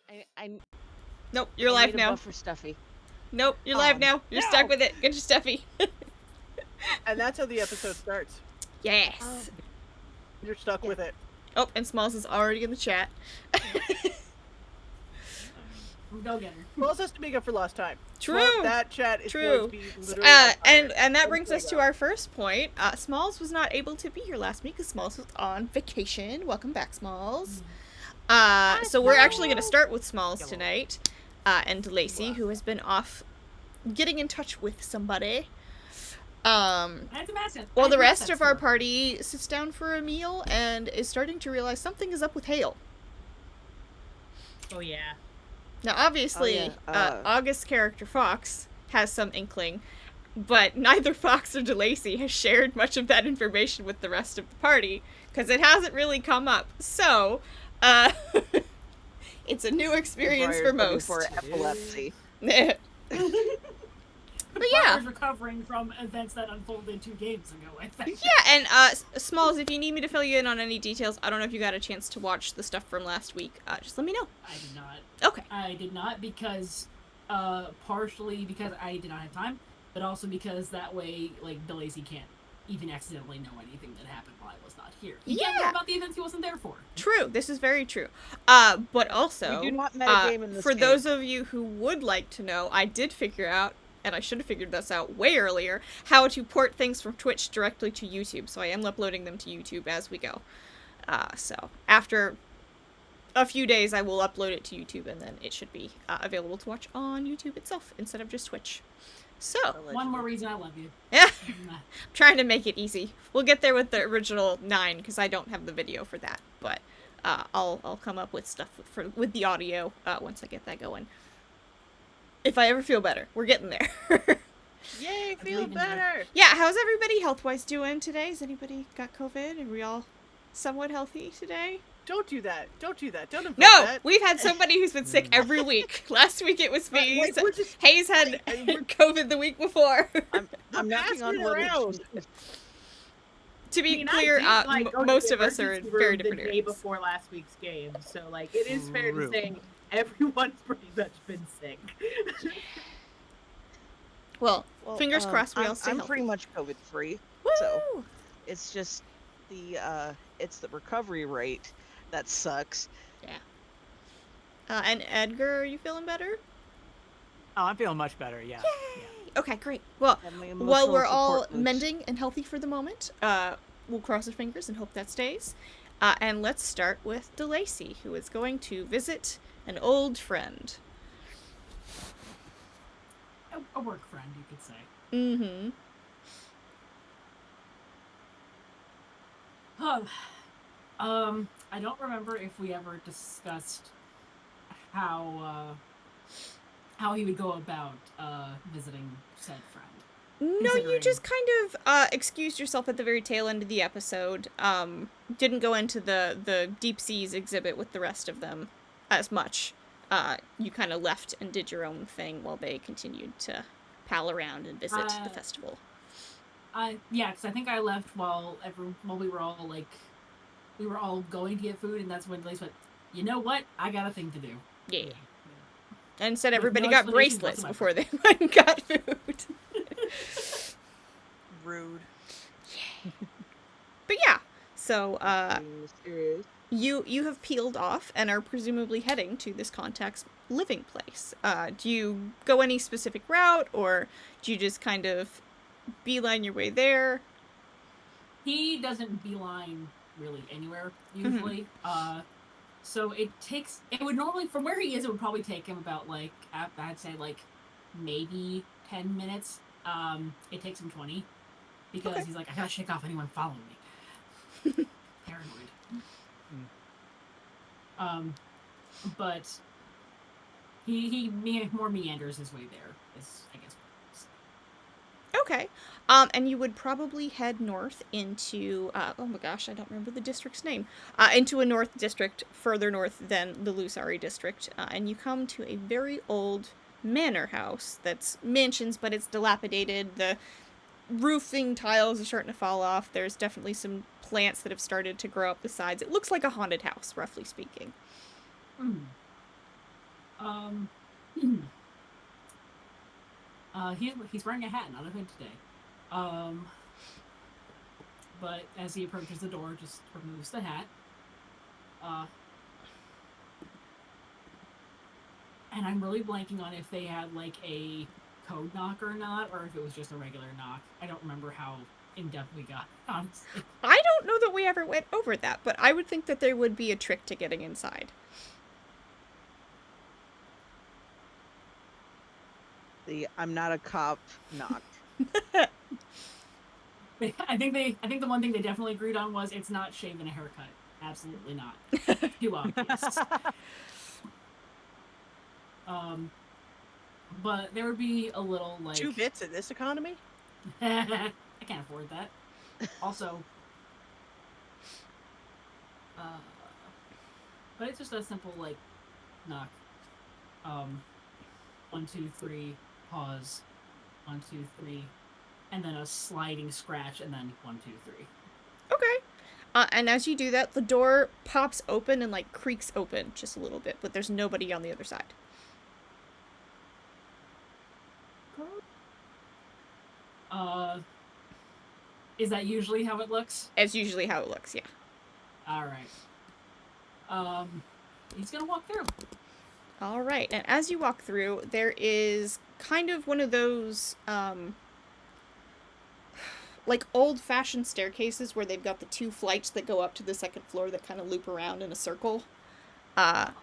I Nope, you're I live need a now. buffer stuffy. Nope, you're live now. You're No! stuck with it. Get your stuffy. And that's how the episode starts. Yes. You're stuck with it. Oh, and Smalls is already in the chat. Go get her. Smalls has to make up for lost time. True. Well, that chat is going True. to be literally on fire. And that brings us to our first point. Smalls was not able to be here last week because Smalls was on vacation. Welcome back, Smalls. So we're actually going to start with Smalls tonight. And Lacey, who has been off getting in touch with somebody. While the rest of our party sits down for a meal and is starting to realize something is up with Hale. Oh, yeah. Now, obviously, August's character, Fox, has some inkling, but neither Fox or DeLacy has shared much of that information with the rest of the party, because it hasn't really come up. So, it's a new experience for most. For epilepsy. But yeah, recovering from events that unfolded 2 games ago, I think. Yeah, and Smalls, if you need me to fill you in on any details, I don't know if you got a chance to watch the stuff from last week. Just let me know. I did not. Okay. I did not because, partially because I did not have time, but also because that way, like, DeLacy can't even accidentally know anything that happened while I was not here. He can't know about the events he wasn't there for. True. This is very true. But also, we do not metagame in this for game. those of you who would like to know, I did figure out, and I should have figured this out way earlier, how to port things from Twitch directly to YouTube. So I am uploading them to YouTube as we go. So after a few days, I will upload it to YouTube, and then it should be available to watch on YouTube itself instead of just Twitch. So one more reason I love you. Yeah, I'm trying to make it easy. We'll get there with the original 9 because I don't have the video for that, but I'll come up with stuff with the audio once I get that going. If I ever feel better. We're getting there. Yay, feel better! Yeah, how's everybody health-wise doing today? Has anybody got COVID? Are we all somewhat healthy today? Don't do that. Don't do that. Don't No! that. We've had somebody who's been sick every week. Last week it was me. Hayes had COVID the week before. I'm knocking on wood. To be clear, most of us are in very different areas. The day before last week's game, so, like, it is fair to say everyone's pretty much been sick. well, fingers crossed we all stay I'm healthy. pretty much COVID free, so it's just it's the recovery rate that sucks. Yeah. And Edgar, are you feeling better? Oh, I'm feeling much better. Yeah. Okay, great. Well, while we're all mending and healthy for the moment, we'll cross our fingers and hope that stays. And let's start with DeLacy, who is going to visit an old friend. A work friend, you could say. Mm-hmm. I don't remember if we ever discussed how he would go about visiting said friend. No, you just kind of excused yourself at the very tail end of the episode. Didn't go into the Deep Seas exhibit with the rest of them as much. You kind of left and did your own thing while they continued to pal around and visit the festival. Yeah, because I think I left while we were all going to get food, and that's when Lace went, you know what? I got a thing to do. Yeah. And instead everybody got bracelets before they went and got food. Rude. But yeah, so you have peeled off and are presumably heading to this contact's living place. Do you go any specific route, or do you just kind of beeline your way there? He doesn't beeline really anywhere usually. So it would normally, from where he is, it would probably take him about, like, I'd say, like, maybe 10 minutes. It takes him 20, because he's like, I gotta shake off anyone following me. Paranoid. But he more meanders his way there, is, I guess. Okay. And you would probably head north into, oh my gosh, I don't remember the district's name, into a north district further north than the Lusari district, and you come to a very old manor house that's mansions, but it's dilapidated. The roofing tiles are starting to fall off. There's definitely some plants that have started to grow up the sides. It looks like a haunted house, roughly speaking. Um, he's wearing a hat, not a hood today. But as he approaches the door, just removes the hat. And I'm really blanking on if they had like a code knock or not, or if it was just a regular knock. I don't remember how in depth we got, honestly. I don't know that we ever went over that, but I would think that there would be a trick to getting inside. The I'm not a cop knocked. I think the one thing they definitely agreed on was it's not shave and a haircut. Absolutely not. Too obvious. But there would be a little like 2 bits in this economy? I can't afford that. Also, but it's just a simple like knock. 1, 2, 3, pause. 1, 2, 3, and then a sliding scratch, and then 1, 2, 3. Okay. And as you do that, the door pops open and like creaks open just a little bit, but there's nobody on the other side. Is that usually how it looks? It's usually how it looks, yeah. All right. He's gonna walk through. All right, and as you walk through, there is kind of one of those, like old-fashioned staircases where they've got the 2 flights that go up to the 2nd floor that kind of loop around in a circle. And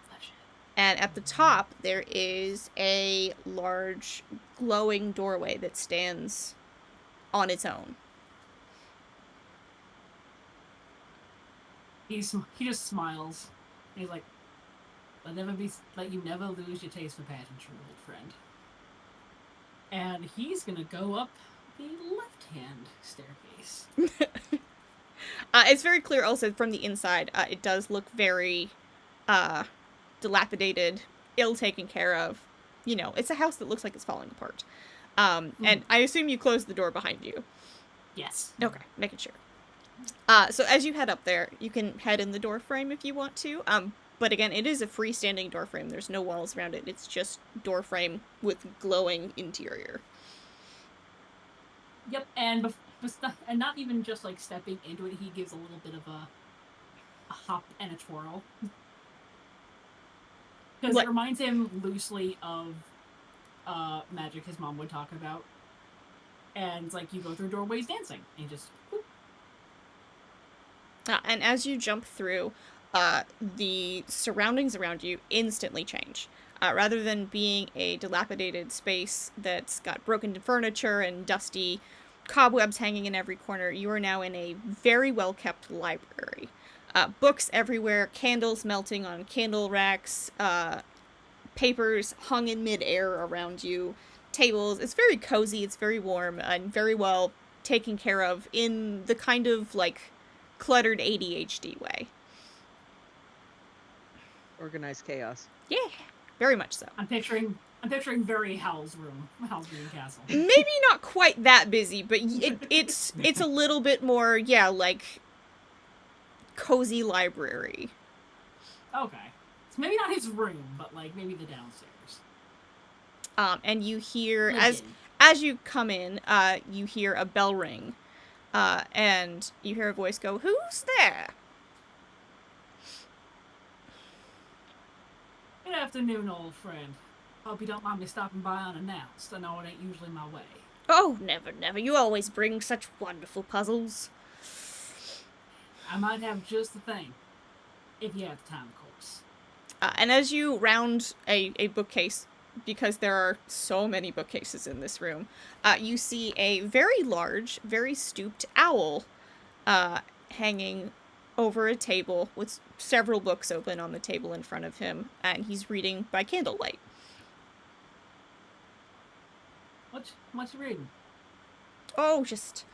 at the top, there is a large glowing doorway that stands on its own. He just smiles. He's like, let you never lose your taste for pageantry, old friend. And he's gonna go up the left-hand staircase. It's very clear also from the inside. It does look very dilapidated, ill taken care of. You know, it's a house that looks like it's falling apart. And I assume you closed the door behind you. Yes. Okay, making sure. So as you head up there, you can head in the door frame if you want to. But again, it is a freestanding door frame. There's no walls around it. It's just door frame with glowing interior. Yep, and not even just like stepping into it, he gives a little bit of a hop and a twirl. Because it reminds him loosely of magic his mom would talk about. And it's like you go through doorways dancing. And you just whoop. And as you jump through, the surroundings around you instantly change. Rather than being a dilapidated space that's got broken furniture and dusty cobwebs hanging in every corner, you are now in a very well-kept library. Books everywhere, candles melting on candle racks, papers hung in midair around you, tables. It's very cozy, it's very warm, and very well taken care of in the kind of, like, cluttered ADHD way. Organized chaos. Yeah, very much so. I'm picturing very Howl's Castle. Maybe not quite that busy, but it's a little bit more, yeah, like cozy library. Okay. So maybe not his room, but like maybe the downstairs. And you hear as you come in, you hear a bell ring. And you hear a voice go, "Who's there?" Good afternoon, old friend. Hope you don't mind me stopping by unannounced. I know it ain't usually my way. Oh, never. You always bring such wonderful puzzles. I might have just the thing. If you have the time, of course. And as you round a bookcase, because there are so many bookcases in this room, you see a very large, very stooped owl hanging over a table with several books open on the table in front of him, and he's reading by candlelight. What you reading? Oh, just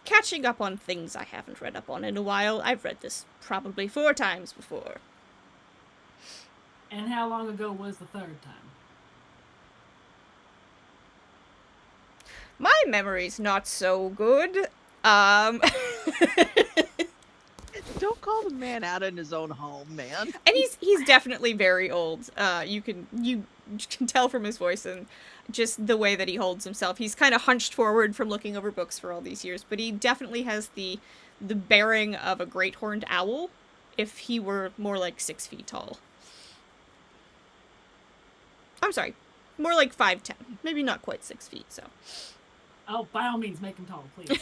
catching up on things I haven't read up on in a while. I've read this probably 4 times before. And how long ago was the 3rd time? My memory's not so good. Don't call the man out in his own home, man. And he's definitely very old. You can tell from his voice and just the way that he holds himself. He's kind of hunched forward from looking over books for all these years, but he definitely has the bearing of a great horned owl if he were more like 6 feet tall. I'm sorry, more like 5'10", maybe not quite 6 feet. So. Oh, by all means, make him tall, please.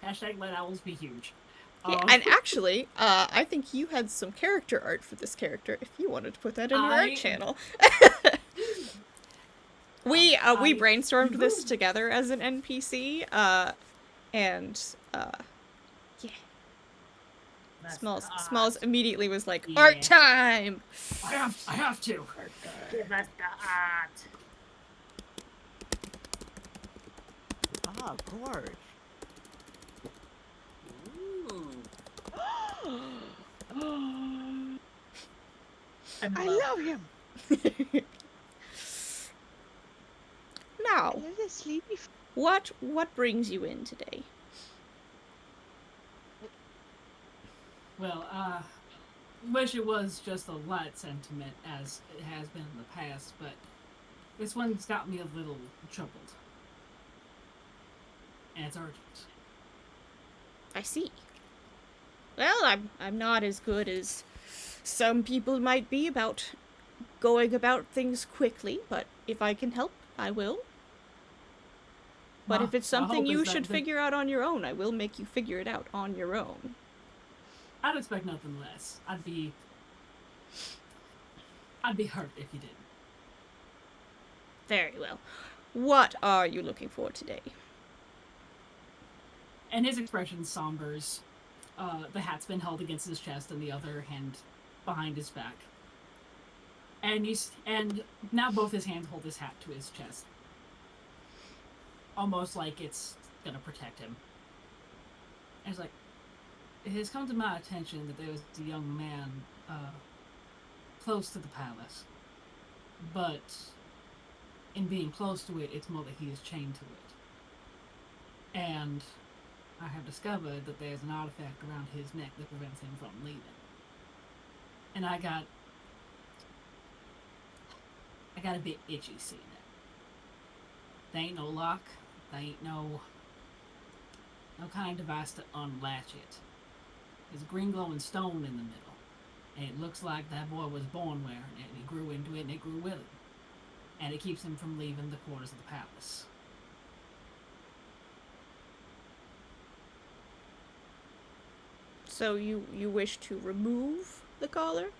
Hashtag let owls be huge. Yeah, and actually, I think you had some character art for this character. If you wanted to put that in your art channel, we brainstormed this together as an NPC, and yeah. Smalls immediately was like, Yeah. art time! I have to. Give us the art. Ah, gorge. I love him. Now, I love this sleepy. what brings you in today? Well, wish it was just a light sentiment as it has been in the past, but this one's got me a little troubled. And it's urgent. I see. Well, I'm not as good as some people might be about going about things quickly, but if I can help, I will. But if it's something you should figure out on your own, I will make you figure it out on your own. I'd expect nothing less. I'd be hurt if you didn't. Very well. What are you looking for today? And his expression sombers. The hat's been held against his chest and the other hand behind his back. And now both his hands hold his hat to his chest. Almost like it's gonna protect him. And it's like, it has come to my attention that there was a young man close to the palace. But in being close to it, it's more that he is chained to it. And I have discovered that there's an artifact around his neck that prevents him from leaving. And I got a bit itchy seeing it. There ain't no lock. There ain't no kind of device to unlatch it. There's a green glowing stone in the middle. And it looks like that boy was born wearing it, and he grew into it, and it grew with him. And it keeps him from leaving the quarters of the palace. So you wish to remove the collar?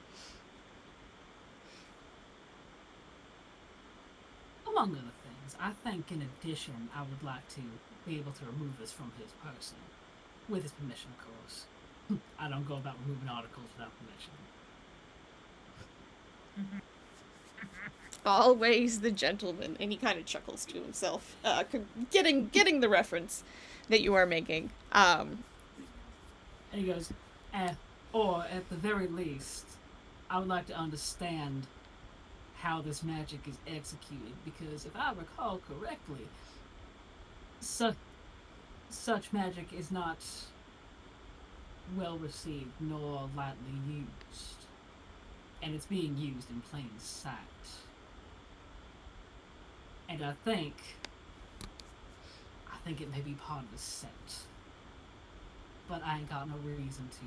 Among other things, I think in addition, I would like to be able to remove this from his person. With his permission, of course. I don't go about removing articles without permission. Always the gentleman. And he kind of chuckles to himself, getting the reference that you are making. And he goes, or at the very least, I would like to understand how this magic is executed, because if I recall correctly, such magic is not well received nor lightly used, and it's being used in plain sight. And I think it may be part of the set, but I ain't got no reason to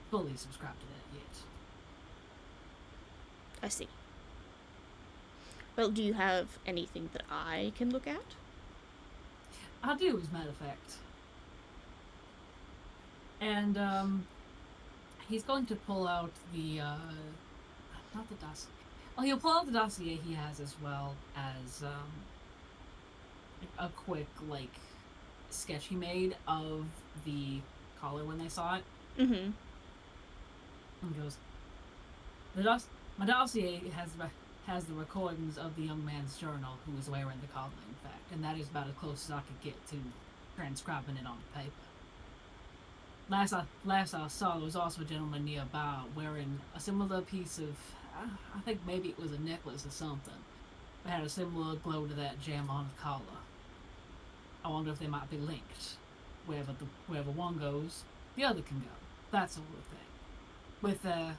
fully subscribe to that yet. I see. Well, do you have anything that I can look at? I do, as a matter of fact. And, he's going to pull out the, not the dossier. Well, he'll pull out the dossier he has, as well as, a quick, like, sketch he made of the collar when they saw it. Mm-hmm. And he goes, my dossier has the recordings of the young man's journal who was wearing the collar, in fact, and that is about as close as I could get to transcribing it on paper. Last I saw, there was also a gentleman nearby wearing a similar piece of, I think maybe it was a necklace or something, but had a similar glow to that gem on the collar. I wonder if they might be linked. wherever one goes, the other can go. That sort of thing. With a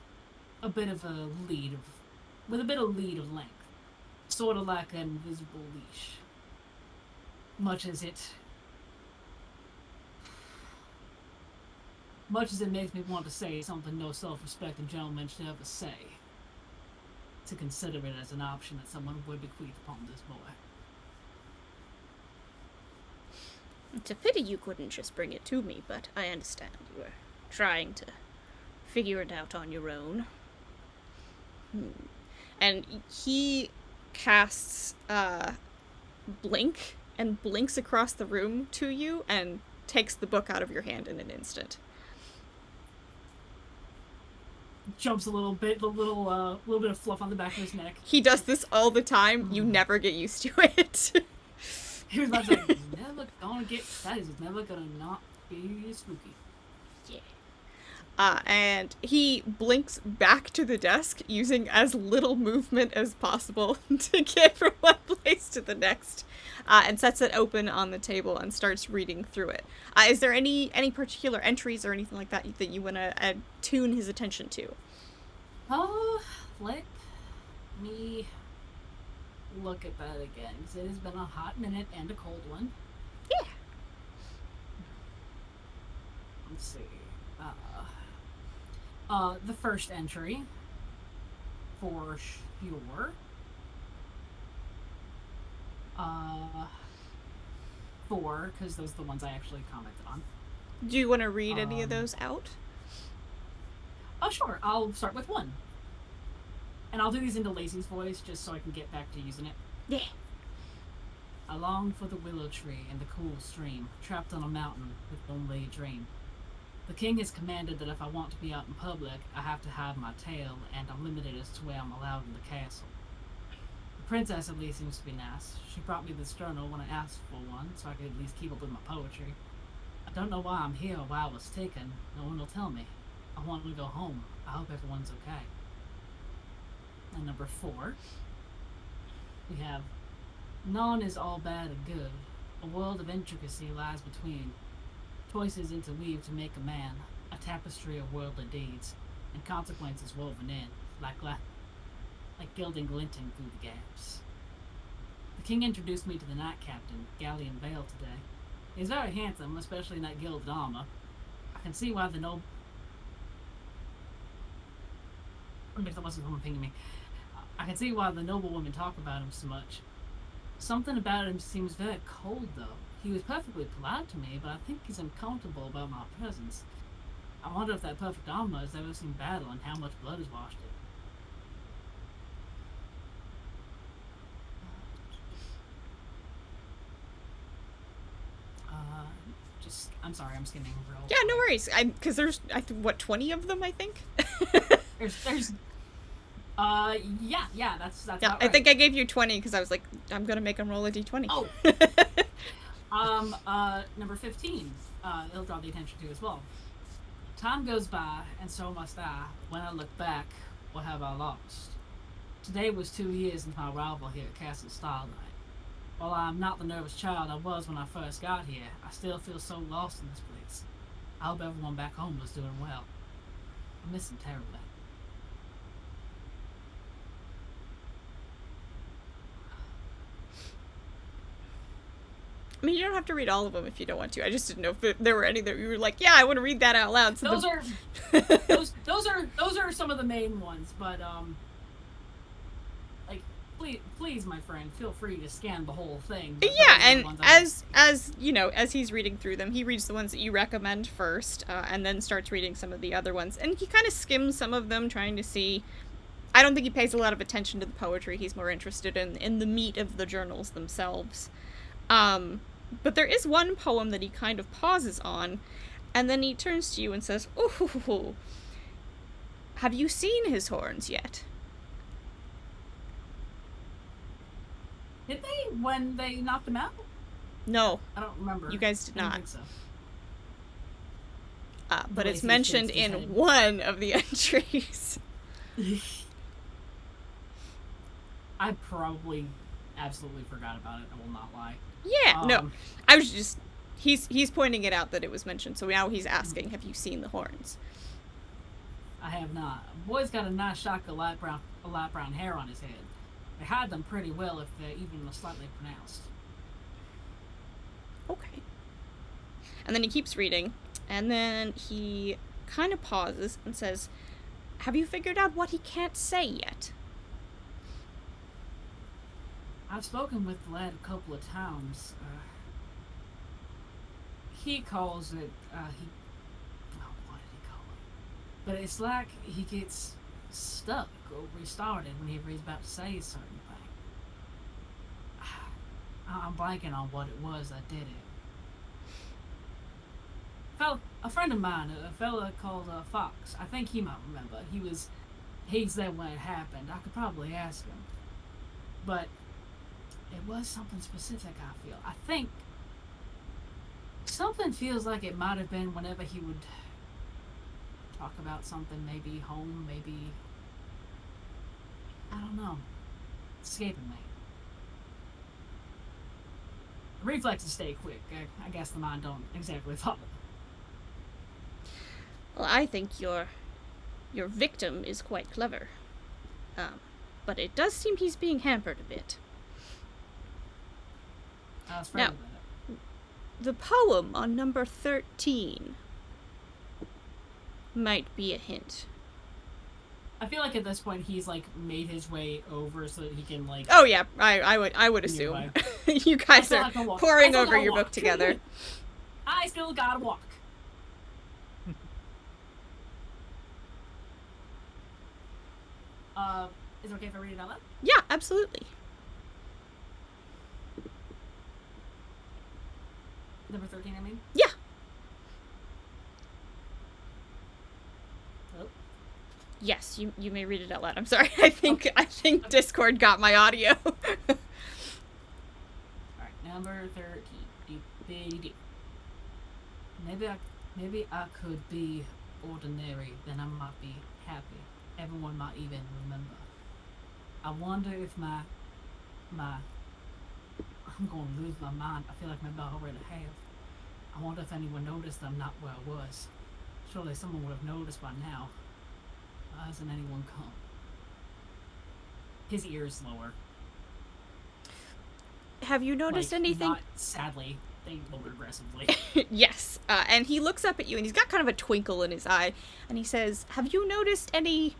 bit of a lead of length. Sort of like an invisible leash. Much as it makes me want to say something no self-respecting gentleman should ever say, to consider it as an option that someone would bequeath upon this boy. It's a pity you couldn't just bring it to me, but I understand you were trying to figure it out on your own. And he casts Blink and blinks across the room to you and takes the book out of your hand in an instant. Jumps a little bit, a little bit of fluff on the back of his neck. He does this all the time. You never get used to it. He was about to say, that is never gonna not be spooky. Yeah. And he blinks back to the desk using as little movement as possible to get from one place to the next, and sets it open on the table and starts reading through it. Is there any particular entries or anything like that that you want to tune his attention to? Let me look at that again, because it has been a hot minute and a cold one. Yeah. Let's see. The first entry, for sure. 4, because those are the ones I actually commented on. Do you want to read any of those out? Oh, sure. I'll start with 1. And I'll do these into Lacey's voice, just so I can get back to using it. Yeah. I long for the willow tree and the cool stream, trapped on a mountain with only a dream. The king has commanded that if I want to be out in public, I have to hide my tail, and I'm limited as to where I'm allowed in the castle. The princess at least seems to be nice. She brought me this journal when I asked for one, so I could at least keep up with my poetry. I don't know why I'm here or why I was taken. No one will tell me. I want to go home. I hope everyone's okay. And number 4, we have, none is all bad and good. A world of intricacy lies between. Choices interweave to make a man, a tapestry of worldly deeds, and consequences woven in, like gilding glinting through the gaps. The king introduced me to the knight captain, Galleon Vale, today. He's very handsome, especially in that gilded armor. I can see why the noble... That wasn't someone pinging me. I can see why the noblewomen talk about him so much. Something about him seems very cold, though. He was perfectly polite to me, but I think he's uncomfortable about my presence. I wonder if that perfect armor has ever seen battle and how much blood has washed it. I'm sorry, I'm skimming real. Yeah, no worries. Because there's, 20 of them, I think? Yeah, that's yeah, about right. I think I gave you 20 because I was like, I'm going to make him roll a d20. Oh. Number 15, it'll draw the attention to as well. Time goes by, and so must I. When I look back, what have I lost? Today was 2 years since my arrival here at Castle Starlight. While I'm not the nervous child I was when I first got here, I still feel so lost in this place. I hope everyone back home was doing well. I miss them terribly. I mean, you don't have to read all of them if you don't want to. I just didn't know if there were any that you were like, yeah, I want to read that out loud. So those are some of the main ones, but please, my friend, feel free to scan the whole thing. Yeah, and as you know, as he's reading through them, he reads the ones that you recommend first, and then starts reading some of the other ones, and he kind of skims some of them, trying to see. I don't think he pays a lot of attention to the poetry. He's more interested in the meat of the journals themselves. But there is one poem that he kind of pauses on, and then he turns to you and says, "Ooh, have you seen his horns yet?" Did they when they knocked him out? No. I don't remember. You guys did I don't not. think so. But it's mentioned in one of the entries. I probably absolutely forgot about it. I will not lie. Yeah, no. I was just he's pointing it out that it was mentioned, so now he's asking, have you seen the horns? I have not. Boy's got a nice shock of light brown hair on his head. They hide them pretty well if they're even slightly pronounced. Okay. And then he keeps reading, and then he kind of pauses and says, have you figured out what he can't say yet? I've spoken with the lad a couple of times. He calls it, what did he call it? But it's like he gets stuck or restarted whenever he's about to say a certain thing. I'm blanking on what it was that did it. A friend of mine, a fella called Fox, I think he might remember. He's there when it happened. I could probably ask him. But it was something specific, I feel. I think something feels like it might have been whenever he would talk about something, maybe home, maybe... I don't know. It's escaping me. The reflexes stay quick. I guess the mind don't exactly follow. Well, I think your victim is quite clever. But it does seem he's being hampered a bit. I was afraid Now, of that. the poem on number 13 might be a hint. I feel like at this point he's like made his way over so that he can like. Oh yeah, I would assume. You guys are poring over your book together. I still gotta walk. Is it okay if I read it out loud? Yeah, absolutely. Number 13, I mean? Yeah. Oh. Yes, you may read it out loud. I'm sorry. I think Discord got my audio. Alright, number 13. Maybe I could be ordinary, then I might be happy. Everyone might even remember. I wonder if I'm going to lose my mind. I feel like maybe I already have. I wonder if anyone noticed I'm not where I was. Surely someone would have noticed by now. Why hasn't anyone come? His ears lower. Have you noticed anything? Not sadly. They lower aggressively. Yes. And he looks up at you, and he's got kind of a twinkle in his eye, and he says, have you noticed anything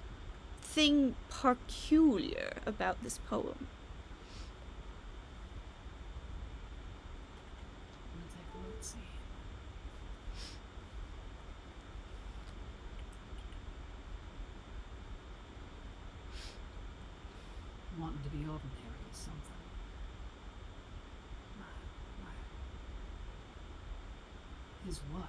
peculiar about this poem? Let me take a look, see. Wanting to be ordinary is something. Is what?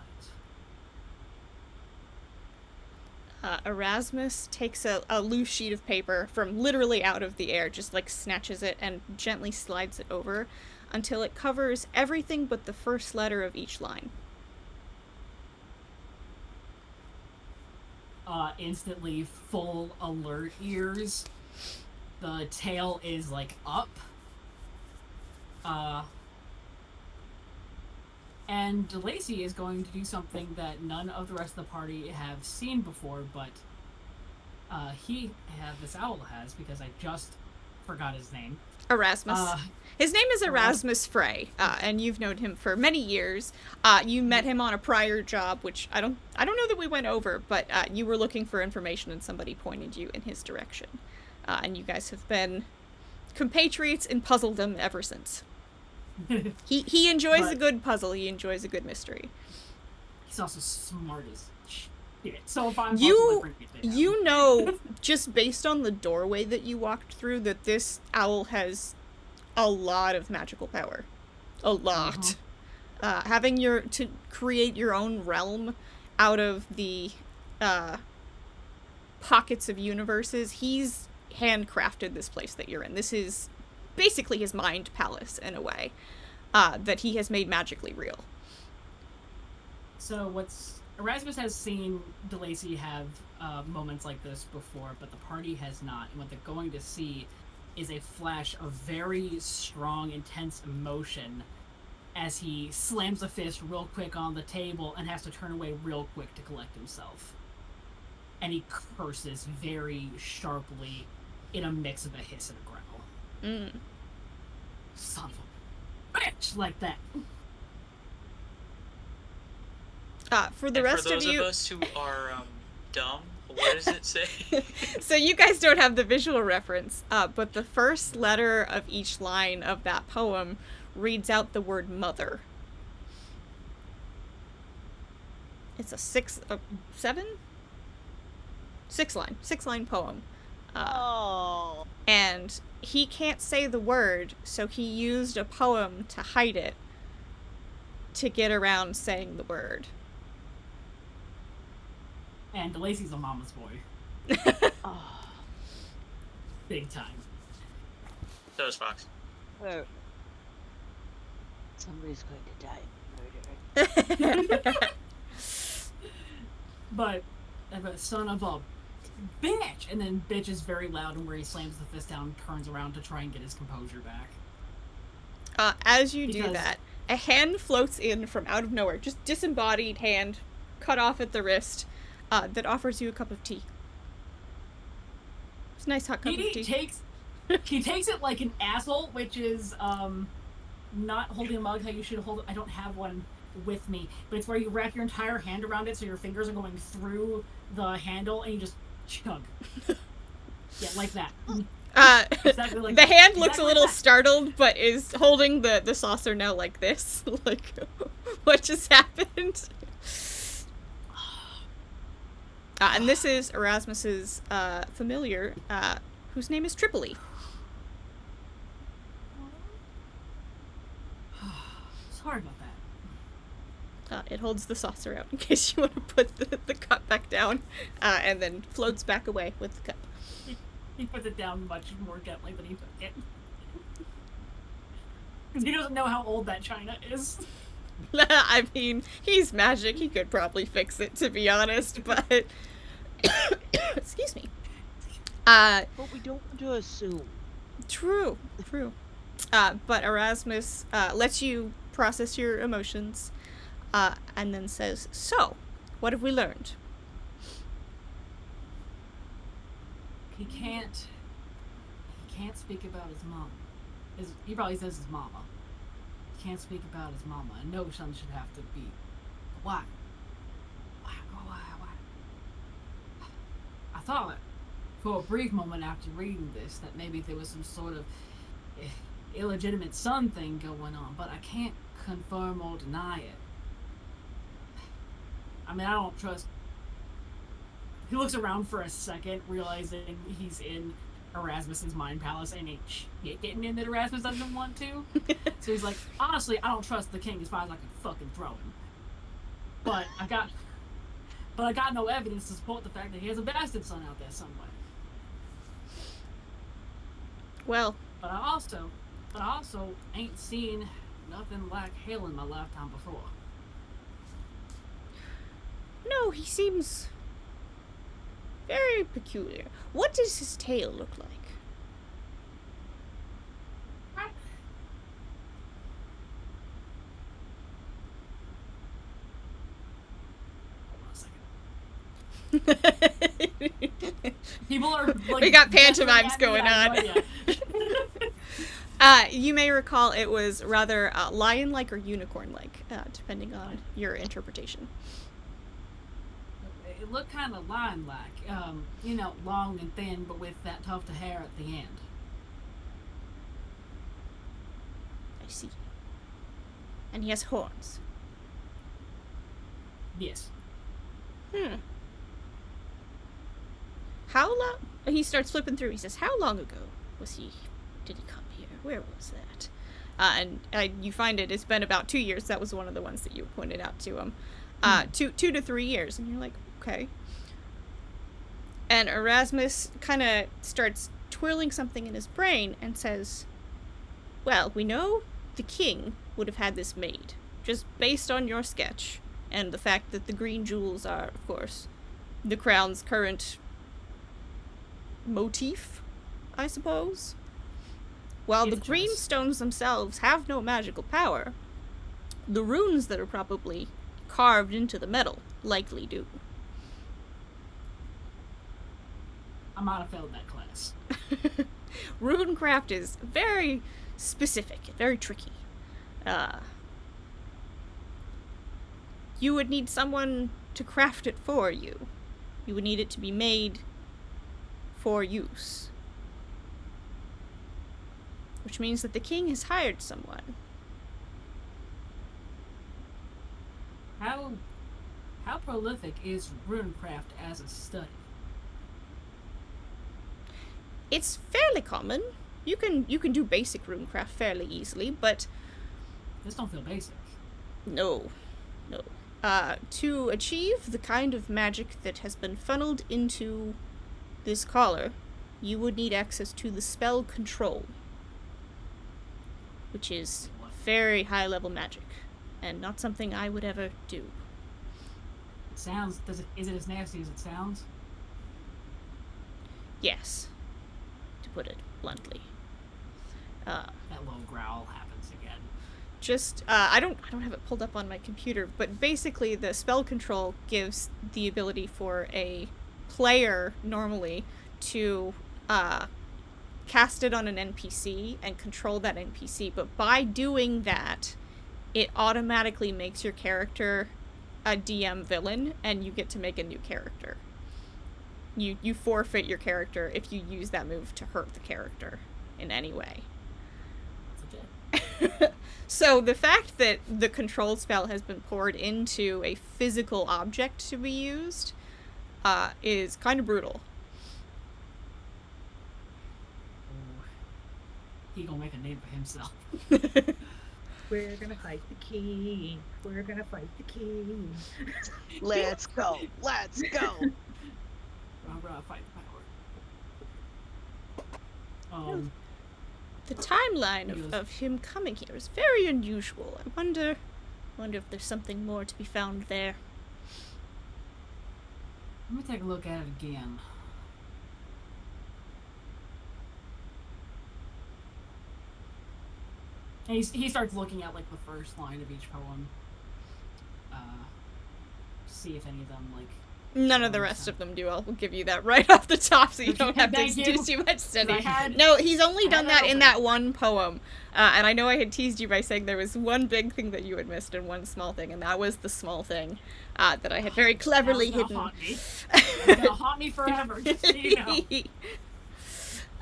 Erasmus takes a loose sheet of paper from literally out of the air, just like snatches it and gently slides it over until it covers everything but the first letter of each line. Instantly full alert ears. The tail is like up. And DeLacy is going to do something that none of the rest of the party have seen before, but this owl has, because I just forgot his name. Erasmus. His name is Erasmus Frey, and you've known him for many years. You met him on a prior job, which I don't know that we went over, but you were looking for information and somebody pointed you in his direction. And you guys have been compatriots in puzzledom ever since. He enjoys a good puzzle. He enjoys a good mystery. He's also smart as shit. So if I'm you know, just based on the doorway that you walked through, that this owl has a lot of magical power. A lot. Having to create your own realm out of the pockets of universes, he's handcrafted this place that you're in. This is basically his mind palace in a way, that he has made magically real. So Erasmus has seen DeLacy have moments like this before, but the party has not. And what they're going to see is a flash of very strong, intense emotion as he slams a fist real quick on the table and has to turn away real quick to collect himself. And he curses very sharply in a mix of a hiss and a growl. Son of a bitch, like that. For the rest for those of you, us who are dumb, what does it say? so you guys don't have the visual reference, but the first letter of each line of that poem reads out the word mother. It's a six line poem. And he can't say the word, so he used a poem to hide it, to get around saying the word. And DeLacy's a mama's boy. Big time. So is Fox. Oh. Somebody's going to die of murder. But son of a bitch! And then bitch is very loud, and where he slams the fist down, turns around to try and get his composure back. As you do that, a hand floats in from out of nowhere, just disembodied hand, cut off at the wrist, that offers you a cup of tea. It's a nice hot cup of tea. He takes it like an asshole, which is not holding a mug how you should hold it. I don't have one with me, but it's where you wrap your entire hand around it so your fingers are going through the handle and you just chug. Yeah, like that. Exactly like the hand looks exactly a little like startled, but is holding the saucer now like this. Like, what just happened? And this is Erasmus's familiar, whose name is Tripoli. Sorry about that. It holds the saucer out in case you want to put the cup back down, and then floats back away with the cup. He puts it down much more gently than he took it. Because he doesn't know how old that china is. I mean, he's magic. He could probably fix it, to be honest, but... Excuse me. But we don't want to assume. True. But Erasmus lets you process your emotions, and then says, "So, what have we learned?" He can't speak about his mom. He probably says his mama. He can't speak about his mama. And no son should have to be. Why? I thought, for a brief moment after reading this, that maybe there was some sort of illegitimate son thing going on, but I can't confirm or deny it. I mean, I don't trust... He looks around for a second, realizing he's in Erasmus's mind palace and ain't shit getting in that Erasmus doesn't want to. So he's like, honestly, I don't trust the king as far as I can fucking throw him. But I got no evidence to support the fact that he has a bastard son out there somewhere. Well... But I also ain't seen nothing like hell in my lifetime before. No, he seems... very peculiar. What does his tail look like? People are like, we got pantomimes going on. You may recall it was rather lion-like or unicorn-like, depending on your interpretation. It looked kind of lion-like, long and thin, but with that tuft of hair at the end. I see. And he has horns. Yes. How long? He starts flipping through. He says, "How long ago did he come here? Where was that?" And you find it's been about 2 years. That was one of the ones that you pointed out to him. 2 to 3 years, and you're like, okay. And Erasmus kind of starts twirling something in his brain and says, "Well, we know the king would have had this made, just based on your sketch, and the fact that the green jewels are, of course, the crown's current motif, I suppose. While the green stones themselves have no magical power, the runes that are probably carved into the metal likely do. I might have failed that class. Runecraft is very specific and very tricky. You would need someone to craft it for you. You would need it to be made for use. Which means that the king has hired someone. How prolific is runecraft as a study? It's fairly common. You can do basic runecraft fairly easily, but This don't feel basic. no. To achieve the kind of magic that has been funneled into this collar, you would need access to the spell control, which is very high level magic, and not something I would ever do. It sounds. Is it as nasty as it sounds? Yes, to put it bluntly. That low growl happens again. I don't have it pulled up on my computer, but basically the spell control gives the ability for a player normally to cast it on an NPC and control that NPC, but by doing that, it automatically makes your character a DM villain, and you get to make a new character. You forfeit your character if you use that move to hurt the character in any way. Legit. So the fact that the control spell has been poured into a physical object to be used is kind of brutal. Oh, he gonna make a name for himself. We're gonna fight the king. We're gonna fight the king. Let's go. Let's go. Rah, fight the power. The timeline of him coming here is very unusual. I wonder if there's something more to be found there. Let me take a look at it again. And he starts looking at like the first line of each poem. See if any of them like. None of the rest of them do. I'll give you that right off the top, so you don't have to Thank do you. too much study. had- No, he's only I done had that that in open. that one poem. And I know I had teased you by saying there was one big thing that you had missed and one small thing, and that was the small thing that I had very cleverly That's hidden. gonna haunt me. It's gonna haunt me forever. Just so you know. He's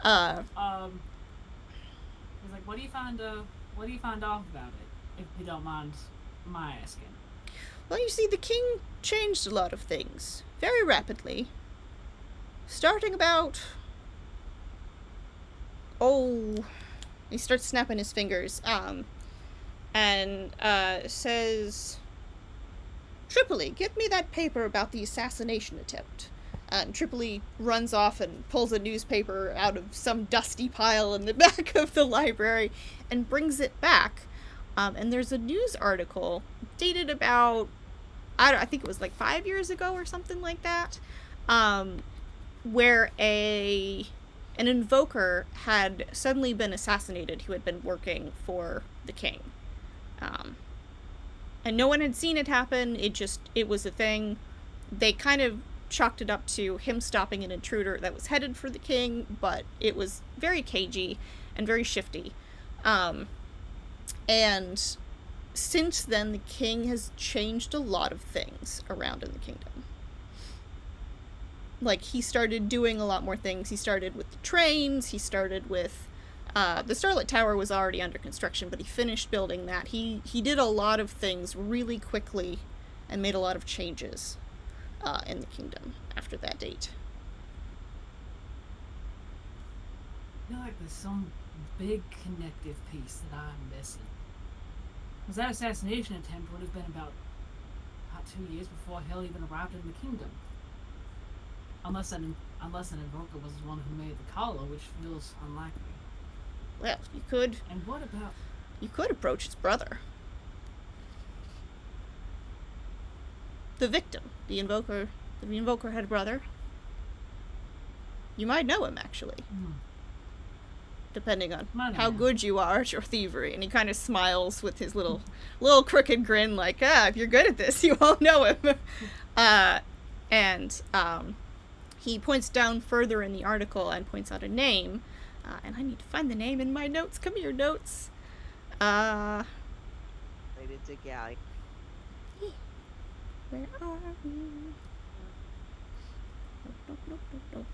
like, what do you find off about it? If you don't mind my asking. Well, you see, the king changed a lot of things very rapidly. Starting about... he starts snapping his fingers, and says, Tripoli, get me that paper about the assassination attempt. And Tripoli runs off and pulls a newspaper out of some dusty pile in the back of the library and brings it back. And there's a news article dated about, I think it was like 5 years ago or something like that, where an invoker had suddenly been assassinated who had been working for the king. And no one had seen it happen. It was a thing. They kind of chalked it up to him stopping an intruder that was headed for the king, but it was very cagey and very shifty. And since then, the king has changed a lot of things around in the kingdom. Like, he started doing a lot more things. He started with the trains, he started with... the Starlit Tower was already under construction, but he finished building that. He did a lot of things really quickly and made a lot of changes in the kingdom after that date. I feel like there's some big connective piece that I'm missing. Because that assassination attempt would have been about 2 years before Hell even arrived in the kingdom. Unless an invoker was the one who made the collar, which feels unlikely. Well, you could And what about... You could approach his brother. The victim. The invoker had a brother. You might know him, actually. depending on Money how man. good you are at your thievery. And he kind of smiles with his little crooked grin, like, if you're good at this, you all know him. And he points down further in the article and points out a name. And I need to find the name in my notes. Come here, notes. Related to Galley. Where are we? Nope.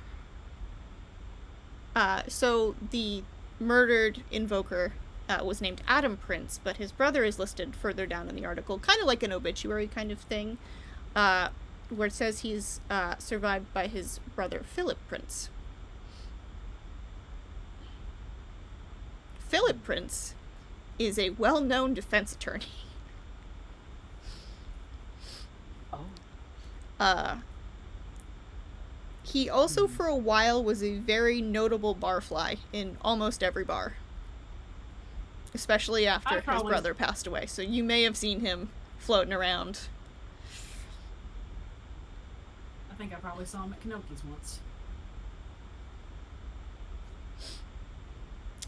So the murdered invoker was named Adam Prince, but his brother is listed further down in the article, kind of like an obituary kind of thing, where it says he's survived by his brother Philip Prince. Philip Prince is a well-known defense attorney. He also, for a while, was a very notable barfly in almost every bar. Especially after his brother passed away. So you may have seen him floating around. I think I probably saw him at Kanoki's once.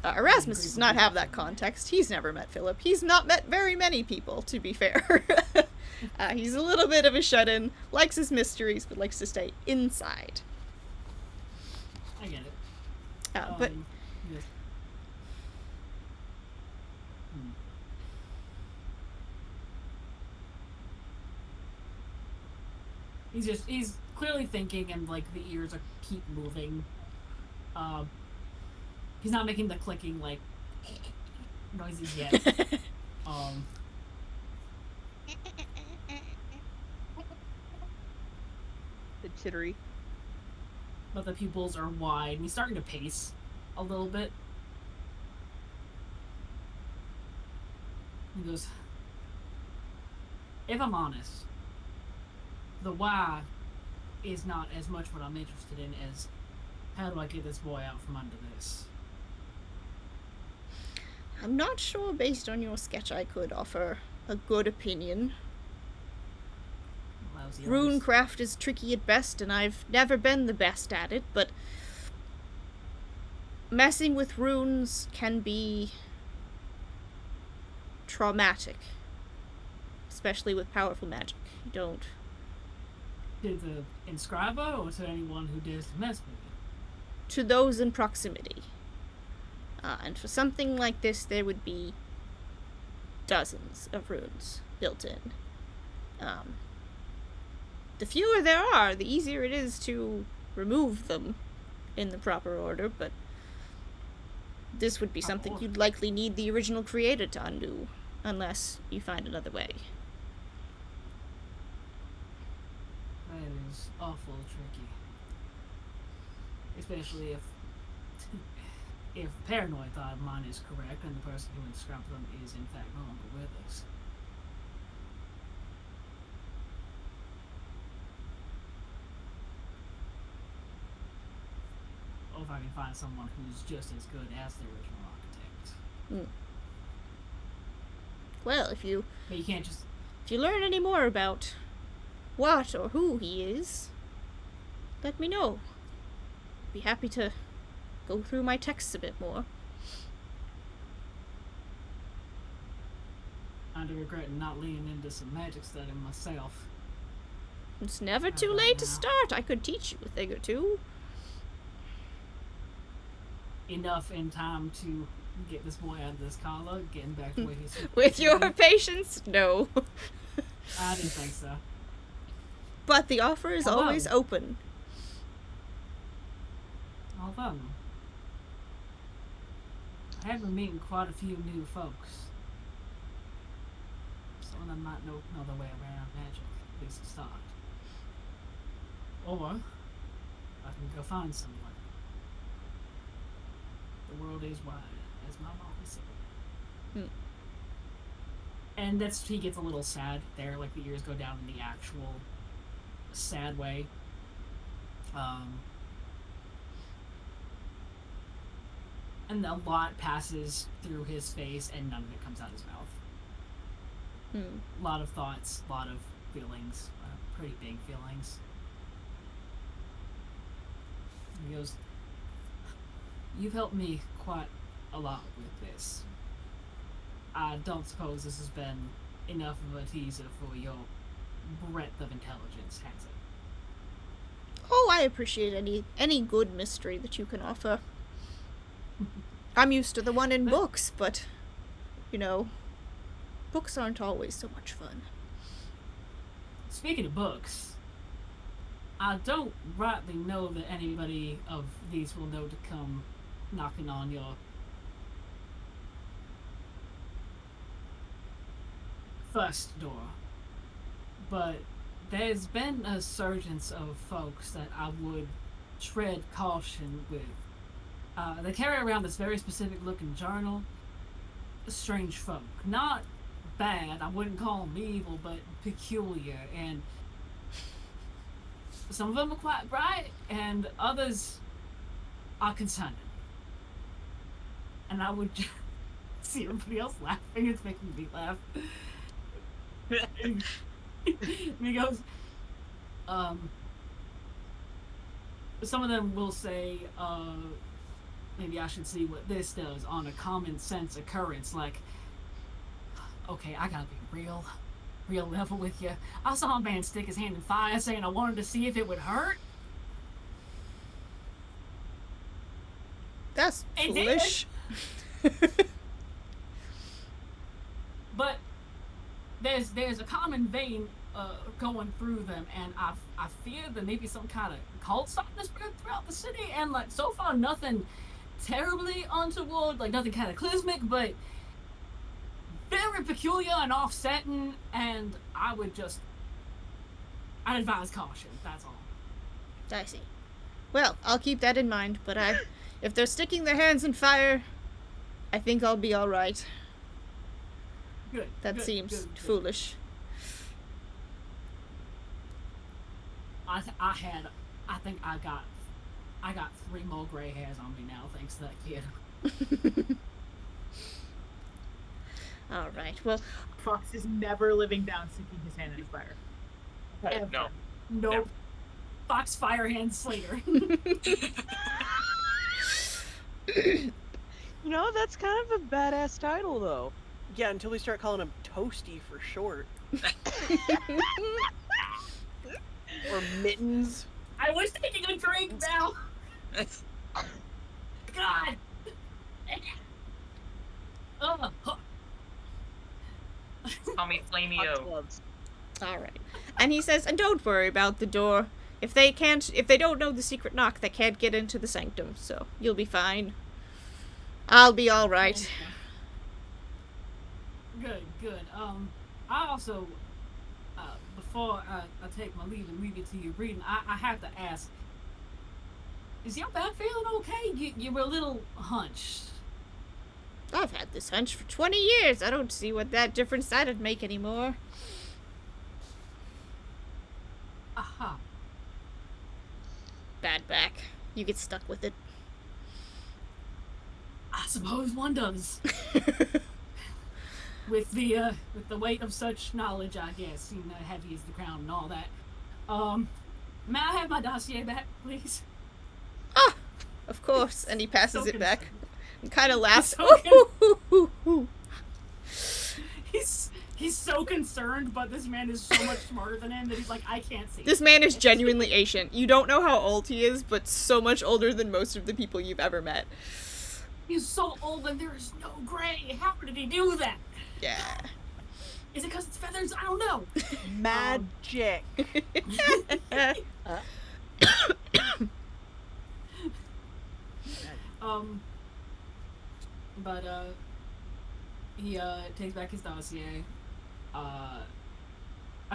Erasmus does not have that context. He's never met Philip. He's not met very many people, to be fair. He's a little bit of a shut-in, likes his mysteries, but likes to stay inside. I get it. But yes. He's clearly thinking, and like the ears keep moving. He's not making the clicking like noises yet. The chittery. But the pupils are wide, and he's starting to pace a little bit. He goes, if I'm honest, the why is not as much what I'm interested in as how do I get this boy out from under this? I'm not sure, based on your sketch, I could offer a good opinion. Runecraft is tricky at best, and I've never been the best at it, but messing with runes can be traumatic. Especially with powerful magic. You don't... To the inscriber, or to anyone who dares to mess with it? To those in proximity. And for something like this, there would be dozens of runes built in. The fewer there are, the easier it is to remove them in the proper order, but this would be something you'd likely need the original creator to undo, unless you find another way. That is awful tricky. Especially if the paranoid thought of mine is correct and the person who inscribed them is in fact no longer with us. Or if I can find someone who's just as good as the original architect. Well, if you But you can't just... If you learn any more about what or who he is, let me know. Be happy to go through my texts a bit more. I do regret not leaning into some magic study myself. It's never too late to start. I could teach you a thing or two. Enough in time to get this boy out of this collar, getting back to where he's... With your patience? No. I didn't think so. But the offer is always open. Although, I have been meeting quite a few new folks. Some of them might know the way around magic, at least to start. Or, I can go find someone. The world is wide, as my mom said. And he gets a little sad there, like the ears go down in the actual sad way. And a lot passes through his face, and none of it comes out his mouth. A lot of thoughts, a lot of feelings, pretty big feelings. He goes, "You've helped me quite a lot with this. I don't suppose this has been enough of a teaser for your breadth of intelligence, has it? Oh, I appreciate any good mystery that you can offer. I'm used to the one in books, but, you know, books aren't always so much fun. Speaking of books, I don't rightly know that anybody of these will know to come knocking on your first door. But there's been a surgence of folks that I would tread caution with. They carry around this very specific looking journal. Strange folk. Not bad, I wouldn't call them evil, but peculiar. And some of them are quite bright, and others are concerning. And I would just see everybody else laughing. It's making me laugh. And he goes, some of them will say, maybe I should see what this does on a common sense occurrence. Like, okay, I gotta be real level with you. I saw a man stick his hand in fire saying I wanted to see if it would hurt. That's It foolish. But there's a common vein going through them, and I fear that maybe some kind of cult starting to spread throughout the city. And like so far, nothing terribly untoward, like nothing cataclysmic, but very peculiar and offsetting. And I'd advise caution. That's all. I see. Well, I'll keep that in mind, but if they're sticking their hands in fire, I think I'll be alright. Good. That good, seems good, good. foolish. I think I got 3 more gray hairs on me now, thanks to that kid. Alright, well, Fox is never living down sticking his hand in fire. Ever. No. Nope. Yep. Fox Firehand Slayer. You know, that's kind of a badass title, though. Yeah, until we start calling him Toasty for short. Or Mittens. I was taking a drink now. God. Call me Hot Flamio. gloves. alright. And he says, and don't worry about the door. If they don't know the secret knock, they can't get into the sanctum, so you'll be fine. I'll be alright. Good. I also, before I take my leave and leave it to your reading, I have to ask, is your back feeling okay? You were a little hunched. I've had this hunch for 20 years. I don't see what that difference that'd make anymore. Aha. Bad back. You get stuck with it. I suppose one does. With the weight of such knowledge, I guess, you know, heavy is the crown and all that. May I have my dossier back, please? Ah, of course. And he passes So it back concerned. and kind of laughs. So He's so concerned, but this man is so much smarter than him that he's like, I can't see. This man is genuinely ancient. You don't know how old he is, but so much older than most of the people you've ever met. He's so old and there is no gray. How did he do that? Yeah. Is it because it's feathers? I don't know. Magic. But he takes back his dossier. I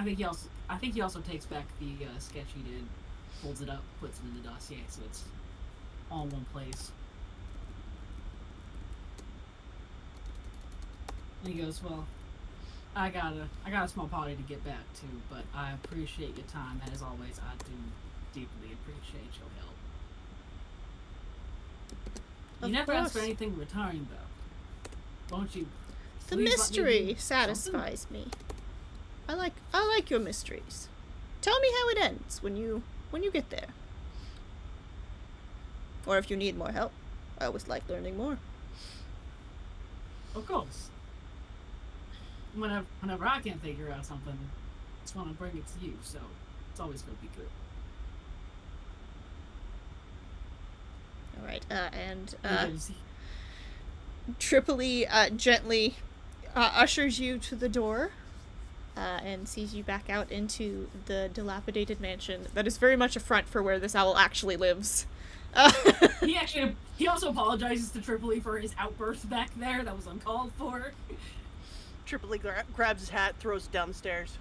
think he also takes back the sketch he did, folds it up, puts it in the dossier, so it's all in one place. And he goes, well, I got a small party to get back to, but I appreciate your time, and as always, I do deeply appreciate your help. You Of never ask for course. anything in return, though. Won't you? The please let me mystery do something? satisfies me. I like your mysteries. Tell me how it ends when you get there. Or if you need more help. I always like learning more. Of course. Whenever I can't figure out something, I just want to bring it to you, so it's always going to be good. All right, and Because Tripoli gently ushers you to the door and sees you back out into the dilapidated mansion that is very much a front for where this owl actually lives. he also apologizes to Tripoli for his outburst back there that was uncalled for. Tripoli grabs his hat, throws it down the stairs.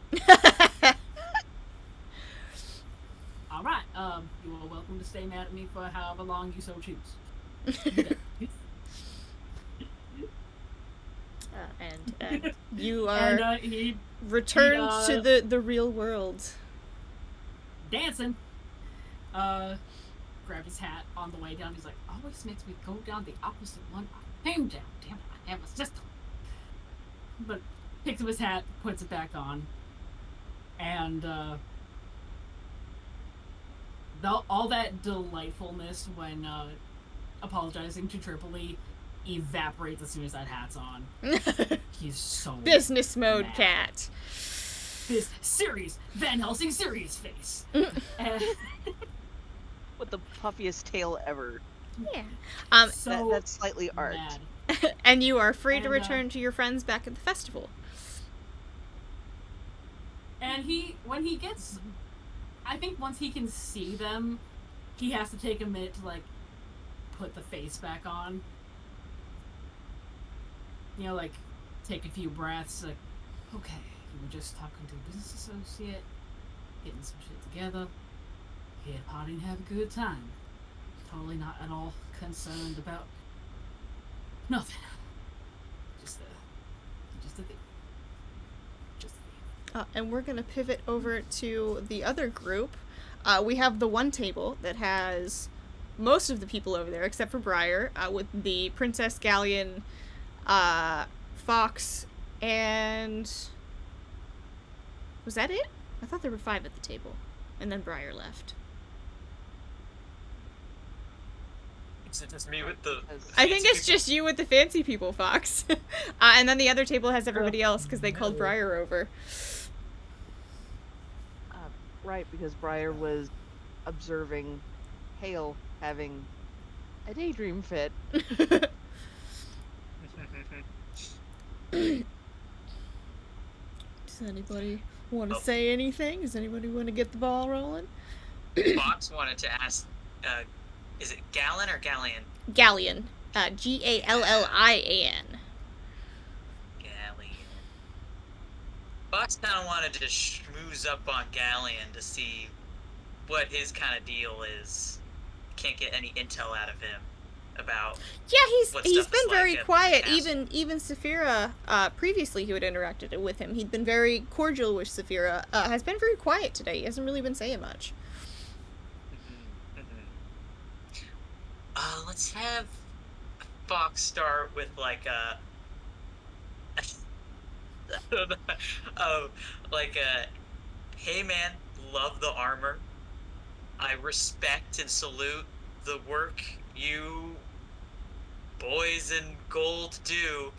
All right, you are welcome to stay mad at me for however long you so choose. And you are And he returned to the real world. dancing. Grab his hat on the way down. He's like, always makes me go down the opposite one I came down. Damn it, I have a system. But picks up his hat, puts it back on, and all that delightfulness when apologizing to Tripoli evaporates as soon as that hat's on. He's so Business mode mad. cat. This serious Van Helsing serious face. And With the puffiest tail ever. Yeah. so That's slightly art. mad. And you are free to And, return to your friends back at the festival. And I think once he can see them, he has to take a minute to like put the face back on. You know, like take a few breaths. Like, okay, you were just talking to a business associate, getting some shit together. Here, party and have a good time. Totally not at all concerned about nothing. Just a thing. Just a thing. And we're going to pivot over to the other group. We have the one table that has most of the people over there, except for Briar, with the Princess Galleon, Fox, and... Was that it? I thought there were 5 at the table. And then Briar left. Is it just me with the... I think it's just you with the fancy people, Fox. And then the other table has everybody else because they called Briar over. Right, because Briar was observing Hale having a daydream fit. Does anybody want to say anything? Does anybody want to get the ball rolling? Fox wanted to ask, is it Gallon or Galleon? Galleon. Gallian. Galleon. Fox kind of wanted to schmooze up on Galleon to see what his kind of deal is. Can't get any intel out of him about. Yeah, what he's stuff been is like very at the quiet. castle. Even Saphira, previously who had interacted with him, he'd been very cordial with Saphira. Has been very quiet today. He hasn't really been saying much. Let's have Fox start with like a. I don't know. Like a. Hey man, love the armor. I respect and salute the work you boys in gold do.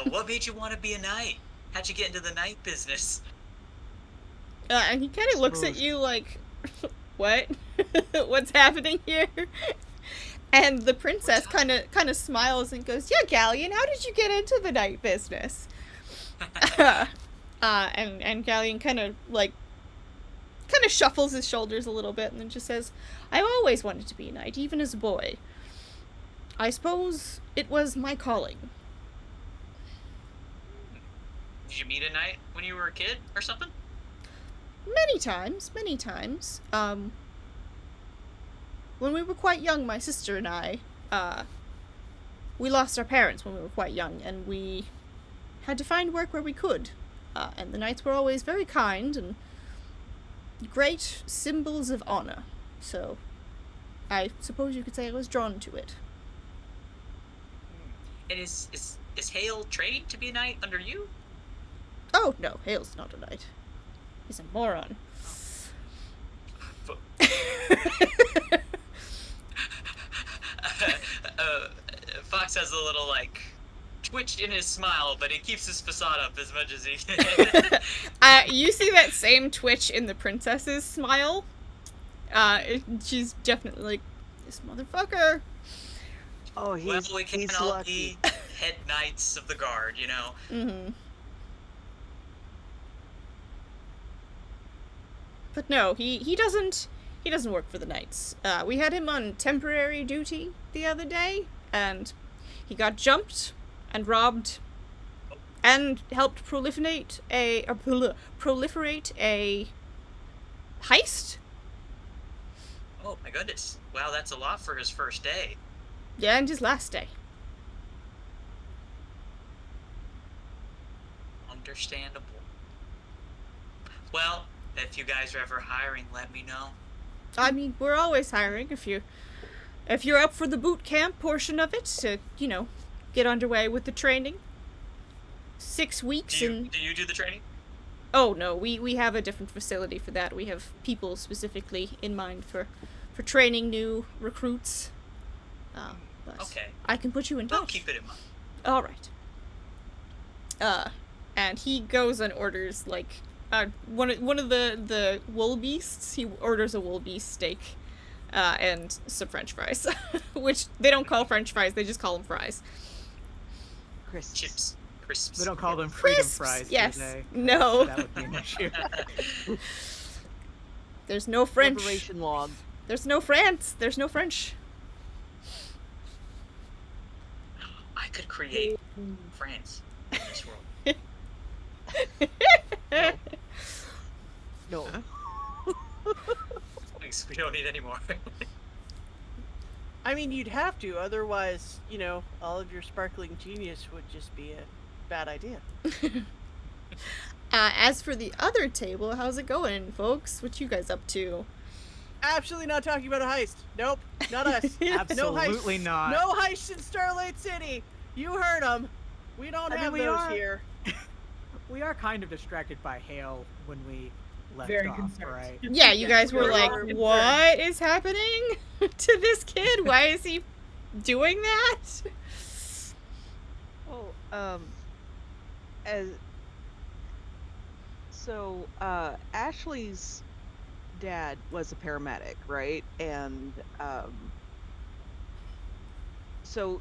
What made you want to be a knight? How'd you get into the knight business? And he kind of looks at you like, what? What's happening here? And the princess kind of smiles and goes, yeah, Galleon, how did you get into the knight business? And Galleon kind of shuffles his shoulders a little bit and then just says, I've always wanted to be a knight, even as a boy. I suppose it was my calling. Did you meet a knight when you were a kid or something? Many times. When we were quite young, my sister and I, we lost our parents when we were quite young, and we had to find work where we could. And the knights were always very kind and great symbols of honor. So, I suppose you could say I was drawn to it. And is Hale trained to be a knight under you? Oh, no, Hale's not a knight. He's a moron. Fox has a little, like, twitch in his smile, but he keeps his facade up as much as he can. You see that same twitch in the princess's smile. She's definitely like, this motherfucker. Oh, Well, he's we can't he's all lucky. be head knights of the guard, you know? Mm-hmm. But no, he doesn't work for the Knights. We had him on temporary duty the other day, and he got jumped and robbed and helped proliferate a heist. Oh my goodness. Wow, that's a lot for his first day. Yeah, and his last day. Understandable. Well, if you guys are ever hiring, let me know. I mean, we're always hiring if you're up for the boot camp portion of it to, get underway with the training. 6 weeks and Do you do the training? oh no, we have a different facility for that. We have people specifically in mind for training new recruits. But Okay. I can put you in touch. I'll keep it in mind. All right. And he goes and orders like one of the wool beasts. He orders a wool beast steak, and some French fries, which they don't call French fries. They just call them fries. Crisps. Chips. Crisps. They don't call them freedom Crisps, fries, yes. do they? No. That would be an issue. There's no French. Liberation log. There's no France. There's no French. I could create France in this world. No. Thanks, we don't need any more. I mean, you'd have to, otherwise, all of your sparkling genius would just be a bad idea. As for the other table, how's it going, folks? What you guys up to? Absolutely not talking about a heist. Nope, not us. Absolutely no not. No heist in Starlight City. You heard them. We don't have we those are. here. We are kind of distracted by hail when we left Very off, concerned. right? Yeah, you guys were we're like, all concerned. what is happening to this kid? Why is he doing that? Oh, Ashley's dad was a paramedic, right? And so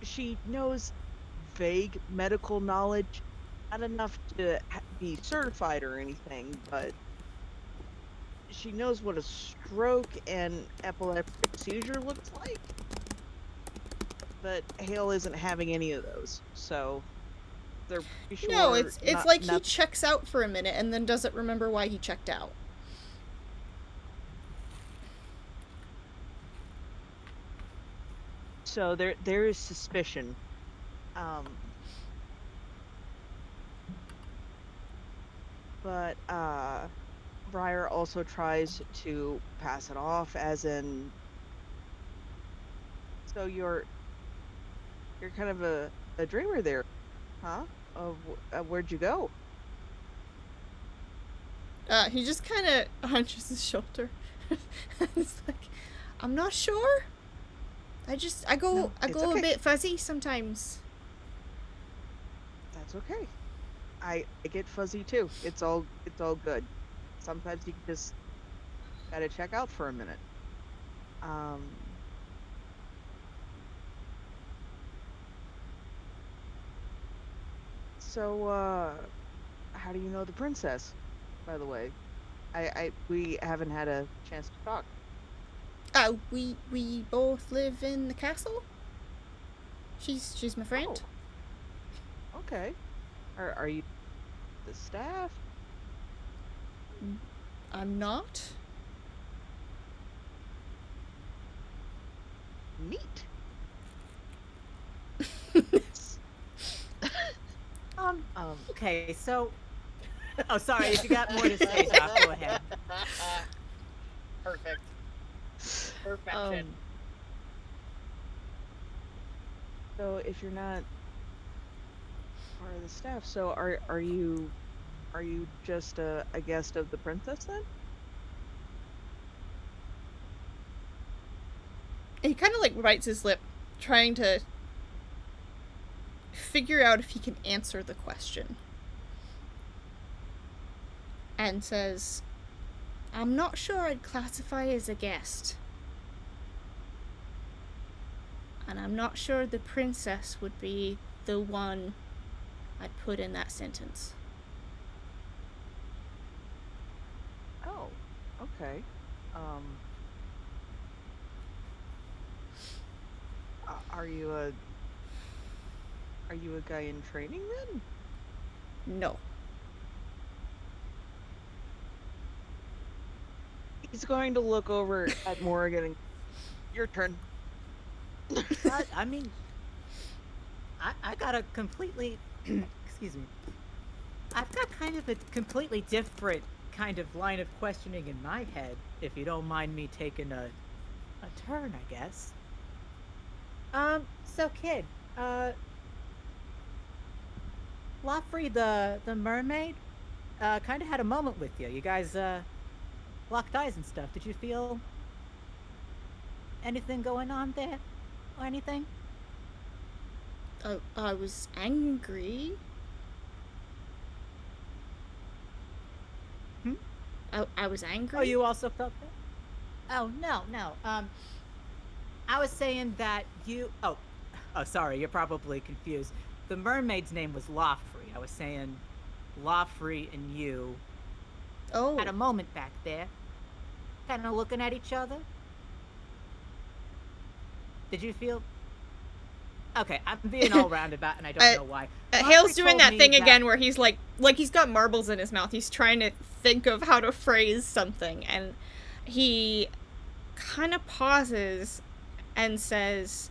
she knows vague medical knowledge, not enough to be certified or anything, but she knows what a stroke and epileptic seizure looks like. But Hale isn't having any of those, so they're pretty sure. No, it's not- like he not- checks out for a minute and then doesn't remember why he checked out. So there is suspicion. But Briar also tries to pass it off as in, so you're kind of a dreamer there, huh? Where'd you go? He just kind of hunches his shoulder. It's like, I'm not sure. I go No, it's a okay. bit fuzzy sometimes. That's okay. I get fuzzy too. It's all good. Sometimes you just gotta check out for a minute. So how do you know the princess, by the way? We haven't had a chance to talk. We both live in the castle. She's my friend. Oh. Okay. Are you the staff? I'm not. Neat. Okay, so. Oh, sorry. If you got more to say, Doc, go ahead. Perfect. Perfection. So if you're not part of the staff, so are you just a guest of the princess then? He kind of like bites his lip, trying to figure out if he can answer the question. And says, I'm not sure I'd classify as a guest. And I'm not sure the princess would be the one I'd put in that sentence. Oh, okay. Are you a guy in training then? No. He's going to look over at Morrigan and your turn. I mean, I got a completely, excuse me. I've got kind of a completely different kind of line of questioning in my head, if you don't mind me taking a turn, I guess. So kid, Lofrey the mermaid, kind of had a moment with you. You guys, locked eyes and stuff. Did you feel anything going on there? Or anything? I was angry. I was angry. Oh, you also felt that? Oh, no. I was saying that you... Oh, sorry, you're probably confused. The mermaid's name was Lofrey. I was saying Lofrey and you had a moment back there. Kind of looking at each other. Did you feel... Okay, I'm being all roundabout and I don't know why. Hale's doing that thing again where he's like he's got marbles in his mouth. He's trying to think of how to phrase something, and he kind of pauses and says,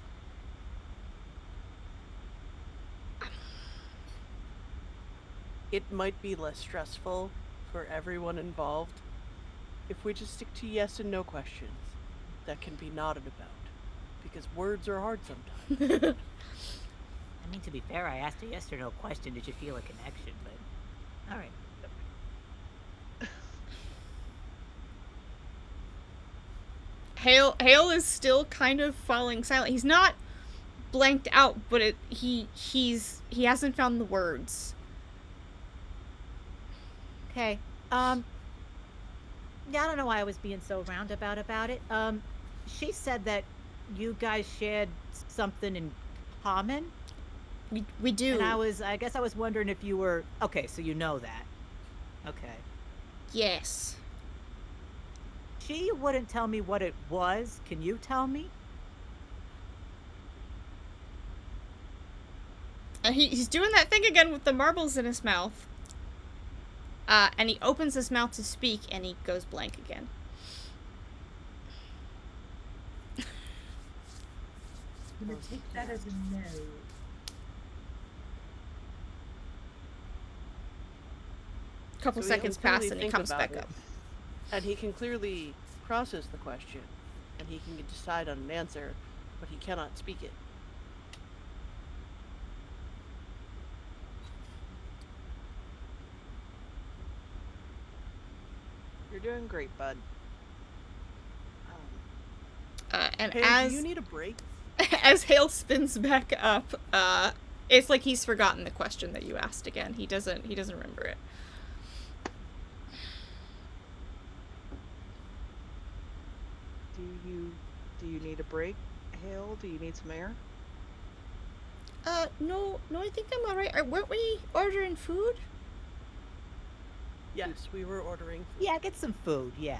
It might be less stressful for everyone involved if we just stick to yes and no questions that can be nodded about. Because words are hard sometimes. I mean, to be fair, I asked a yes or no question. Did you feel a connection? But, all right. Hale is still kind of falling silent. He's not blanked out, but he hasn't found the words. Okay. Yeah, I don't know why I was being so roundabout about it. She said that you guys shared something in common. We do. And I guess I was wondering if you were... Okay, so you know that. Okay. Yes. She wouldn't tell me what it was. Can you tell me? And he's doing that thing again with the marbles in his mouth. And he opens his mouth to speak, and he goes blank again. I'm gonna take that as a no. Couple So he seconds can pass, clearly and he think comes about back it. up. And he can clearly process the question, and he can decide on an answer, but he cannot speak it. You're doing great, bud. And Hale, do you need a break? as Hale spins back up, it's like he's forgotten the question that you asked again. He doesn't remember it. Do you need a break, Hale? Do you need some air? No, I think I'm alright. Weren't we ordering food? Yes, we were ordering food. Yeah, get some food, yeah.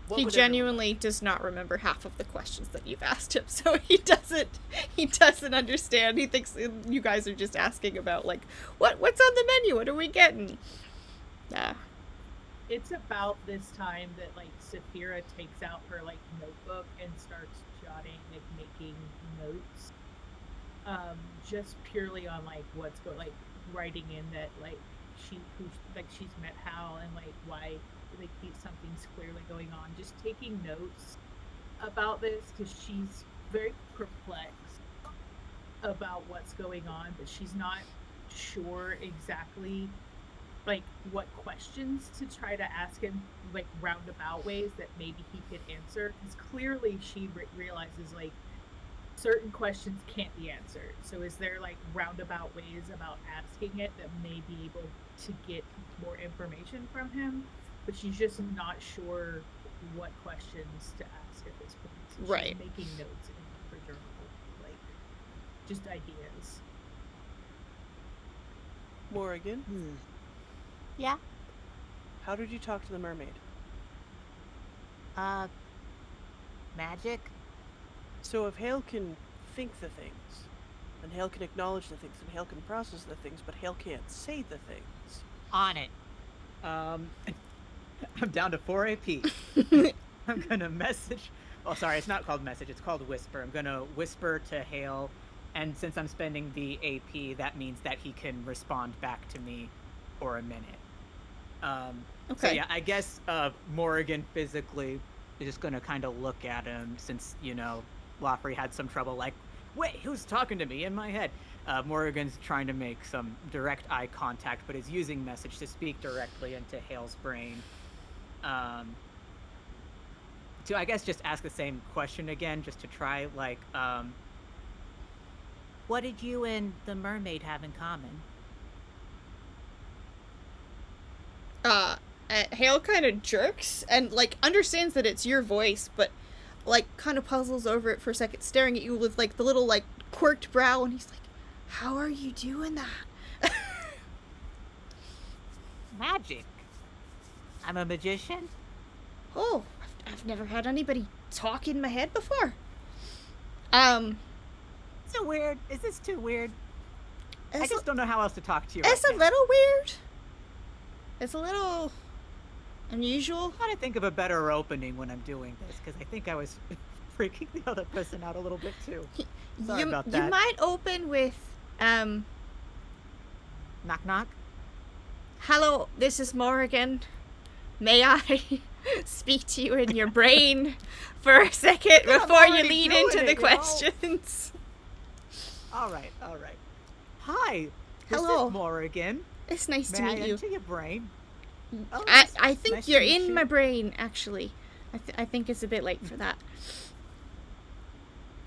What He would everyone genuinely like? does not remember half of the questions that you've asked him, so he doesn't understand. He thinks you guys are just asking about, like, what's on the menu? What are we getting? It's about this time that like Saphira takes out her like notebook and starts jotting, like making notes. Just purely on like what's going, like writing in that like she's met Hal and like why like something's clearly going on. Just taking notes about this because she's very perplexed about what's going on, but she's not sure exactly like what questions to try to ask him, like roundabout ways that maybe he could answer, because clearly she realizes like certain questions can't be answered. So is there like roundabout ways about asking it that may be able to get more information from him? But she's just not sure what questions to ask at this point. So Right. she's making notes in her journal, like just ideas. Morrigan, Yeah. how did you talk to the mermaid? Magic? So if Hale can think the things, and Hale can acknowledge the things, and Hale can process the things, but Hale can't say the things. On it. I'm down to 4 AP. I'm gonna message. Oh, sorry, it's not called message. It's called whisper. I'm gonna whisper to Hale, and since I'm spending the AP, that means that he can respond back to me for a minute. So Okay. yeah, I guess Morrigan physically is just gonna kind of look at him since Lafrey had some trouble. Like, wait, who's talking to me in my head? Morrigan's trying to make some direct eye contact, but is using message to speak directly into Hale's brain. To I guess just ask the same question again, just to try like, What did you and the mermaid have in common? Hale kind of jerks and like understands that it's your voice, but like kind of puzzles over it for a second, staring at you with like the little like quirked brow, and he's like, "How are you doing that?" Magic. I'm a magician. Oh, I've never had anybody talk in my head before. So weird. Is this too weird? I It's, just don't know how else to talk to you. it's right a now. little weird. It's a little unusual. I'm trying to think of a better opening when I'm doing this, because I think I was freaking the other person out a little bit too. Sorry you, about you that. might open with, Knock knock. "Hello, this is Morrigan. May I speak to you in your brain for a second I'm before you already lead doing into it, the you know? questions?" All right. Hi. This Hello. is Morrigan. It's nice May to I meet you. enter your brain? Oh, I, yes. I think Nice to you're meet in you. my brain, actually. I think it's a bit late for that.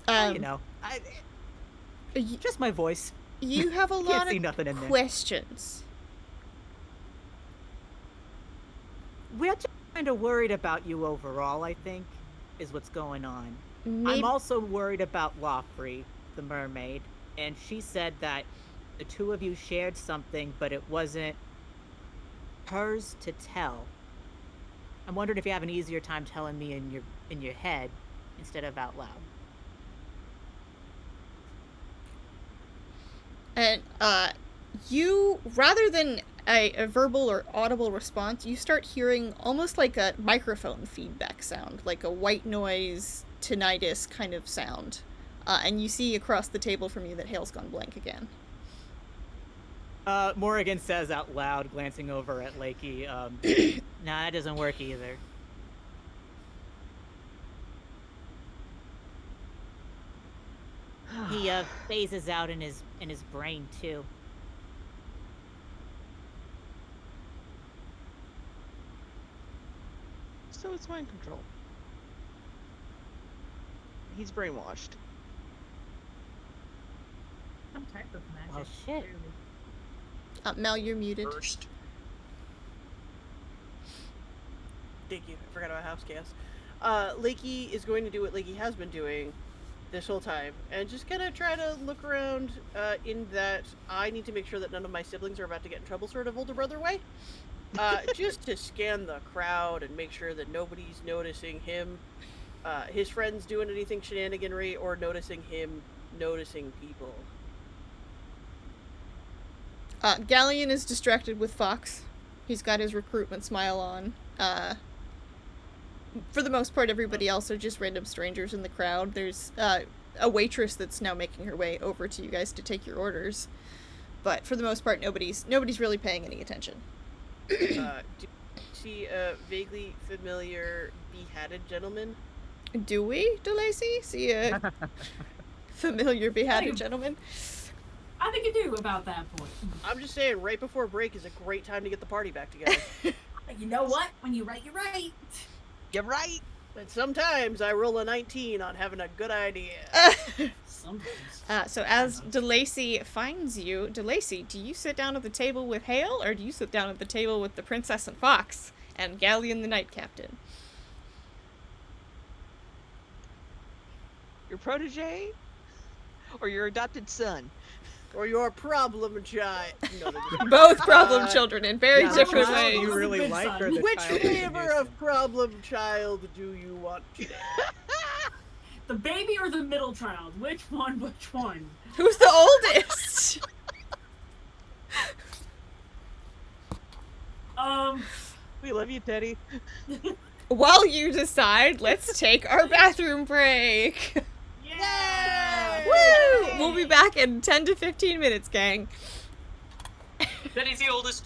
Well, y- just my voice. you have a Can't lot see of nothing in there. questions. We're just kind of worried about you overall, I think, is what's going on. Maybe, I'm also worried about Lawfrey, the mermaid, and she said that the two of you shared something, but it wasn't hers to tell. I'm wondering if you have an easier time telling me in your head instead of out loud. and you, rather than a verbal or audible response, you start hearing almost like a microphone feedback sound, like a white noise tinnitus kind of sound. And you see across the table from you that Hale's gone blank again. Morrigan says out loud, glancing over at Lakey, nah, that doesn't work either. He phases out in his brain too. So it's mind control. He's brainwashed. Some type of magic. Well, shit. Clearly. Mel, you're muted. First. Thank you. I forgot about house chaos. Lakey is going to do what Lakey has been doing this whole time, and just gonna try to look around in that I need to make sure that none of my siblings are about to get in trouble sort of older brother way. Just to scan the crowd and make sure that nobody's noticing him, his friends doing anything shenaniganry, or noticing him noticing people. Galleon is distracted with Fox. He's got his recruitment smile on. For the most part, everybody else are just random strangers in the crowd. There's a waitress that's now making her way over to you guys to take your orders. But for the most part, nobody's really paying any attention. Do you see a vaguely familiar beheaded gentleman? Do we, DeLacy? See a familiar beheaded gentleman? I think you do about that point. I'm just saying, right before break is a great time to get the party back together. You know what? When you're right, you're right. You're right. But sometimes I roll a 19 on having a good idea. Sometimes. So as DeLacy finds you, DeLacy, do you sit down at the table with Hale, or do you sit down at the table with the Princess and Fox and Galleon the Knight Captain? Your protege? Or your adopted son? Or your problem child. No, Both problem children in very Yeah, different which ways. you Good really son. like, or the which child is a flavor of nuisance? problem child do you want today? The baby or the middle child? Which one? Which one? Who's the oldest? We love you, Teddy. While you decide, let's take our bathroom break. Yeah! Woo! We'll be back in 10 to 15 minutes, gang. Teddy's the oldest.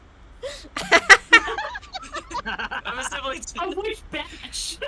I'm a sibling. Of which batch?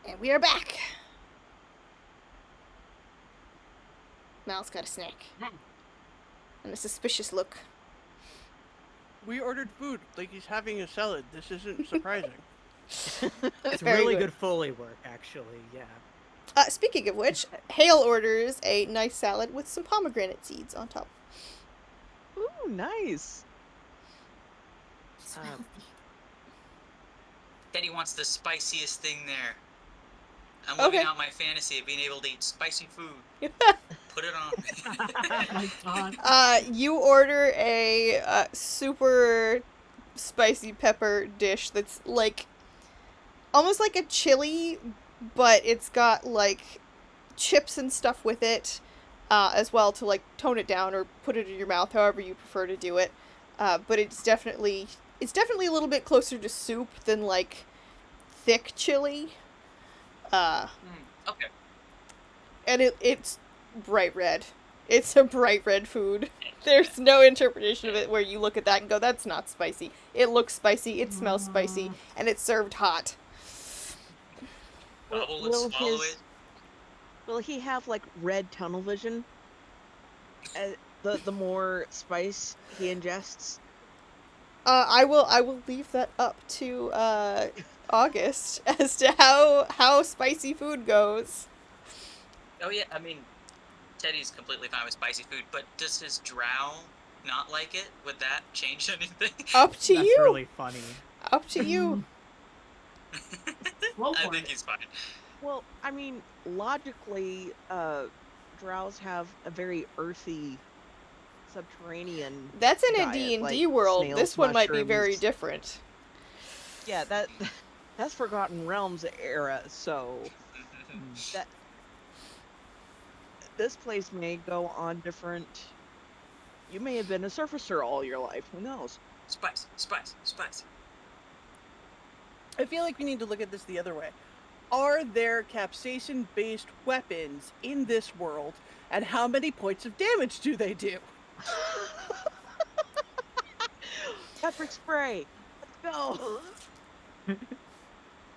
And we are back. Mal's got a snack. And a suspicious look. We ordered food like he's having a salad. This isn't surprising. It's Very really good. good Foley work, actually. Yeah. Speaking of which, Hale orders a nice salad with some pomegranate seeds on top. Ooh, nice. It's Teddy wants the spiciest thing there. I'm living Okay. out my fantasy of being able to eat spicy food. Put it on me. oh my god. You order a super spicy pepper dish that's like almost like a chili, but it's got like chips and stuff with it as well to like tone it down or put it in your mouth, however you prefer to do it. But it's definitely a little bit closer to soup than like thick chili. Okay. And it's bright red. It's a bright red food. There's no interpretation of it where you look at that and go, that's not spicy. It looks spicy, it smells spicy, and it's served hot. Gobble and Will swallow his- it. Will he have like red tunnel vision? The more spice he ingests. I will leave that up to August as to how spicy food goes. Oh yeah, I mean, Teddy's completely fine with spicy food, but does his drow not like it? Would that change anything? Up to That's you. really funny. Up to you. Roll I for think it. he's fine. Well, I mean, logically, drows have a very earthy subterranean. That's in a diet, D&D like world. snails, This one might be very mushrooms. different. Yeah, that's Forgotten Realms era. So that this place may go on different. You may have been a surfacer all your life. Who knows? Spice, spice, spice. I feel like we need to look at this the other way. Are there capsaicin-based weapons in this world, and how many points of damage do they do? Pepper spray. Let's go.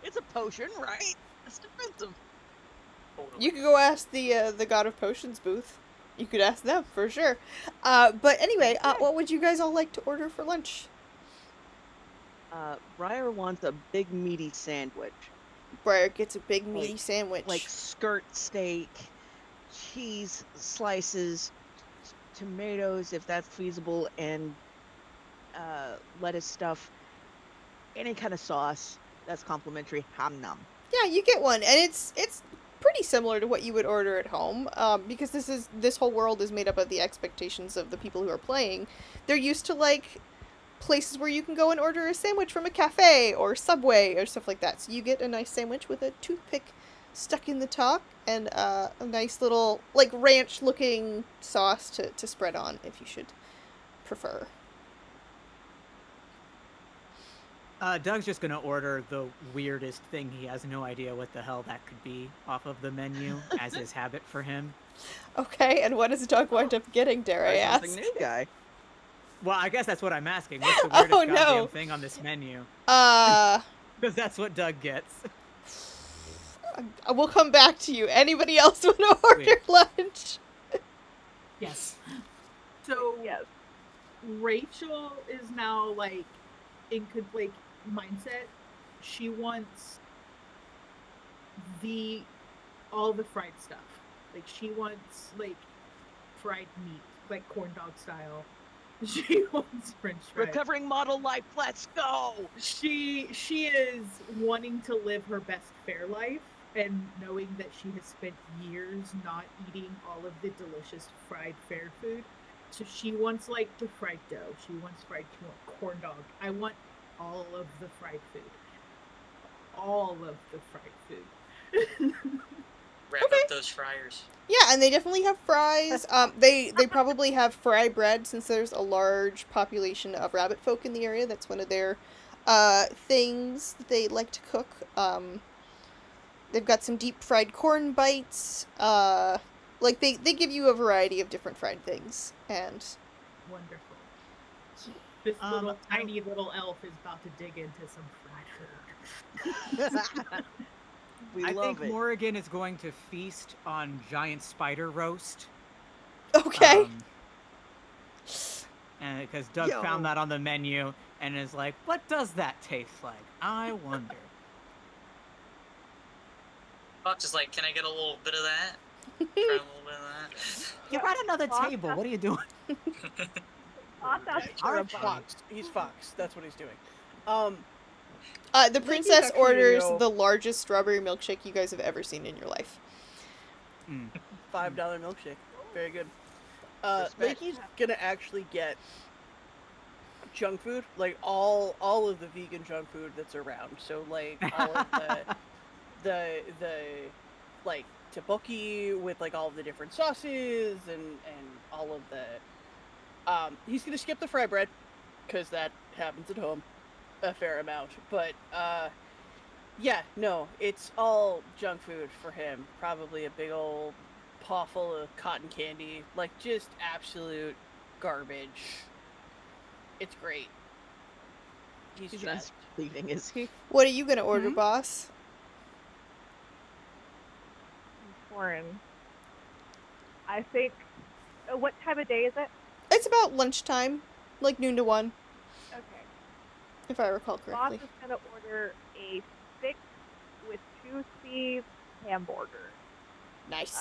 It's a potion, right? It's defensive. Totally. You could go ask the God of Potions booth. You could ask them for sure. But anyway, what would you guys all like to order for lunch? Briar wants a big meaty sandwich, Briar gets a big meaty Like- sandwich. like skirt steak, cheese slices, tomatoes if that's feasible, and lettuce stuff. Any kind of sauce that's complimentary. Ham nom. Yeah, you get one, and it's pretty similar to what you would order at home. Because this whole world is made up of the expectations of the people who are playing. They're used to like places where you can go and order a sandwich from a cafe or Subway or stuff like that. So you get a nice sandwich with a toothpick stuck in the top and a nice little like ranch looking sauce to spread on if you should prefer. Doug's just gonna order the weirdest thing. He has no idea what the hell that could be off of the menu, as is habit for him. Okay, and what does Doug wind up getting, dare I Try ask? something new, guy. Well, I guess that's what I'm asking. What's the weirdest Oh, no. goddamn thing on this menu? Because that's what Doug gets. We'll come back to you. Anybody else want to order Sweet. lunch? Yes. So Yes. Rachel is now like in like mindset. She wants all the fried stuff. Like she wants like fried meat, like corn dog style. She wants French fries. Recovering model life. Let's go. She is wanting to live her best fair life and knowing that she has spent years not eating all of the delicious fried fair food. So she wants like the fried dough. She wants fried corn dog. I want all of the fried food. All of the fried food. Wrap Okay. up those fryers. Yeah, and they definitely have fries. They probably have fry bread since there's a large population of rabbit folk in the area. That's one of their things that they like to cook. They've got some deep fried corn bites. Like they give you a variety of different fried things. And Wonderful. This I- tiny little elf is about to dig into some fried food. We I love think it. Morrigan is going to feast on giant spider roast. Okay. And because Doug Yo. found that on the menu and is like, "What does that taste like? I wonder." Fox is like, can I get a little bit of that? Try a little bit of that. You're at another Fox table. has- What are you doing? Fox asked He's for a Alright, bunch. Fox. He's Fox. That's what he's doing. The Mickey's princess actually, orders you know- the largest strawberry milkshake you guys have ever seen in your life. $5 milkshake. Very good. Respect. Lakey's gonna actually get junk food, like all of the vegan junk food that's around. So like all of the like tteokbokki with like all of the different sauces and all of the he's gonna skip the fry bread because that happens at home a fair amount. But yeah, no, it's all junk food for him. Probably a big old paw full of cotton candy, like just absolute garbage. It's great. He's He's not just leaving, is he? What are you gonna order, Mhm. boss? Foreign. I think. What time of day is it? It's about lunchtime, like noon to 1, Okay. if I recall Boss correctly. is gonna order a thick with 2 C's hamburger. Nice.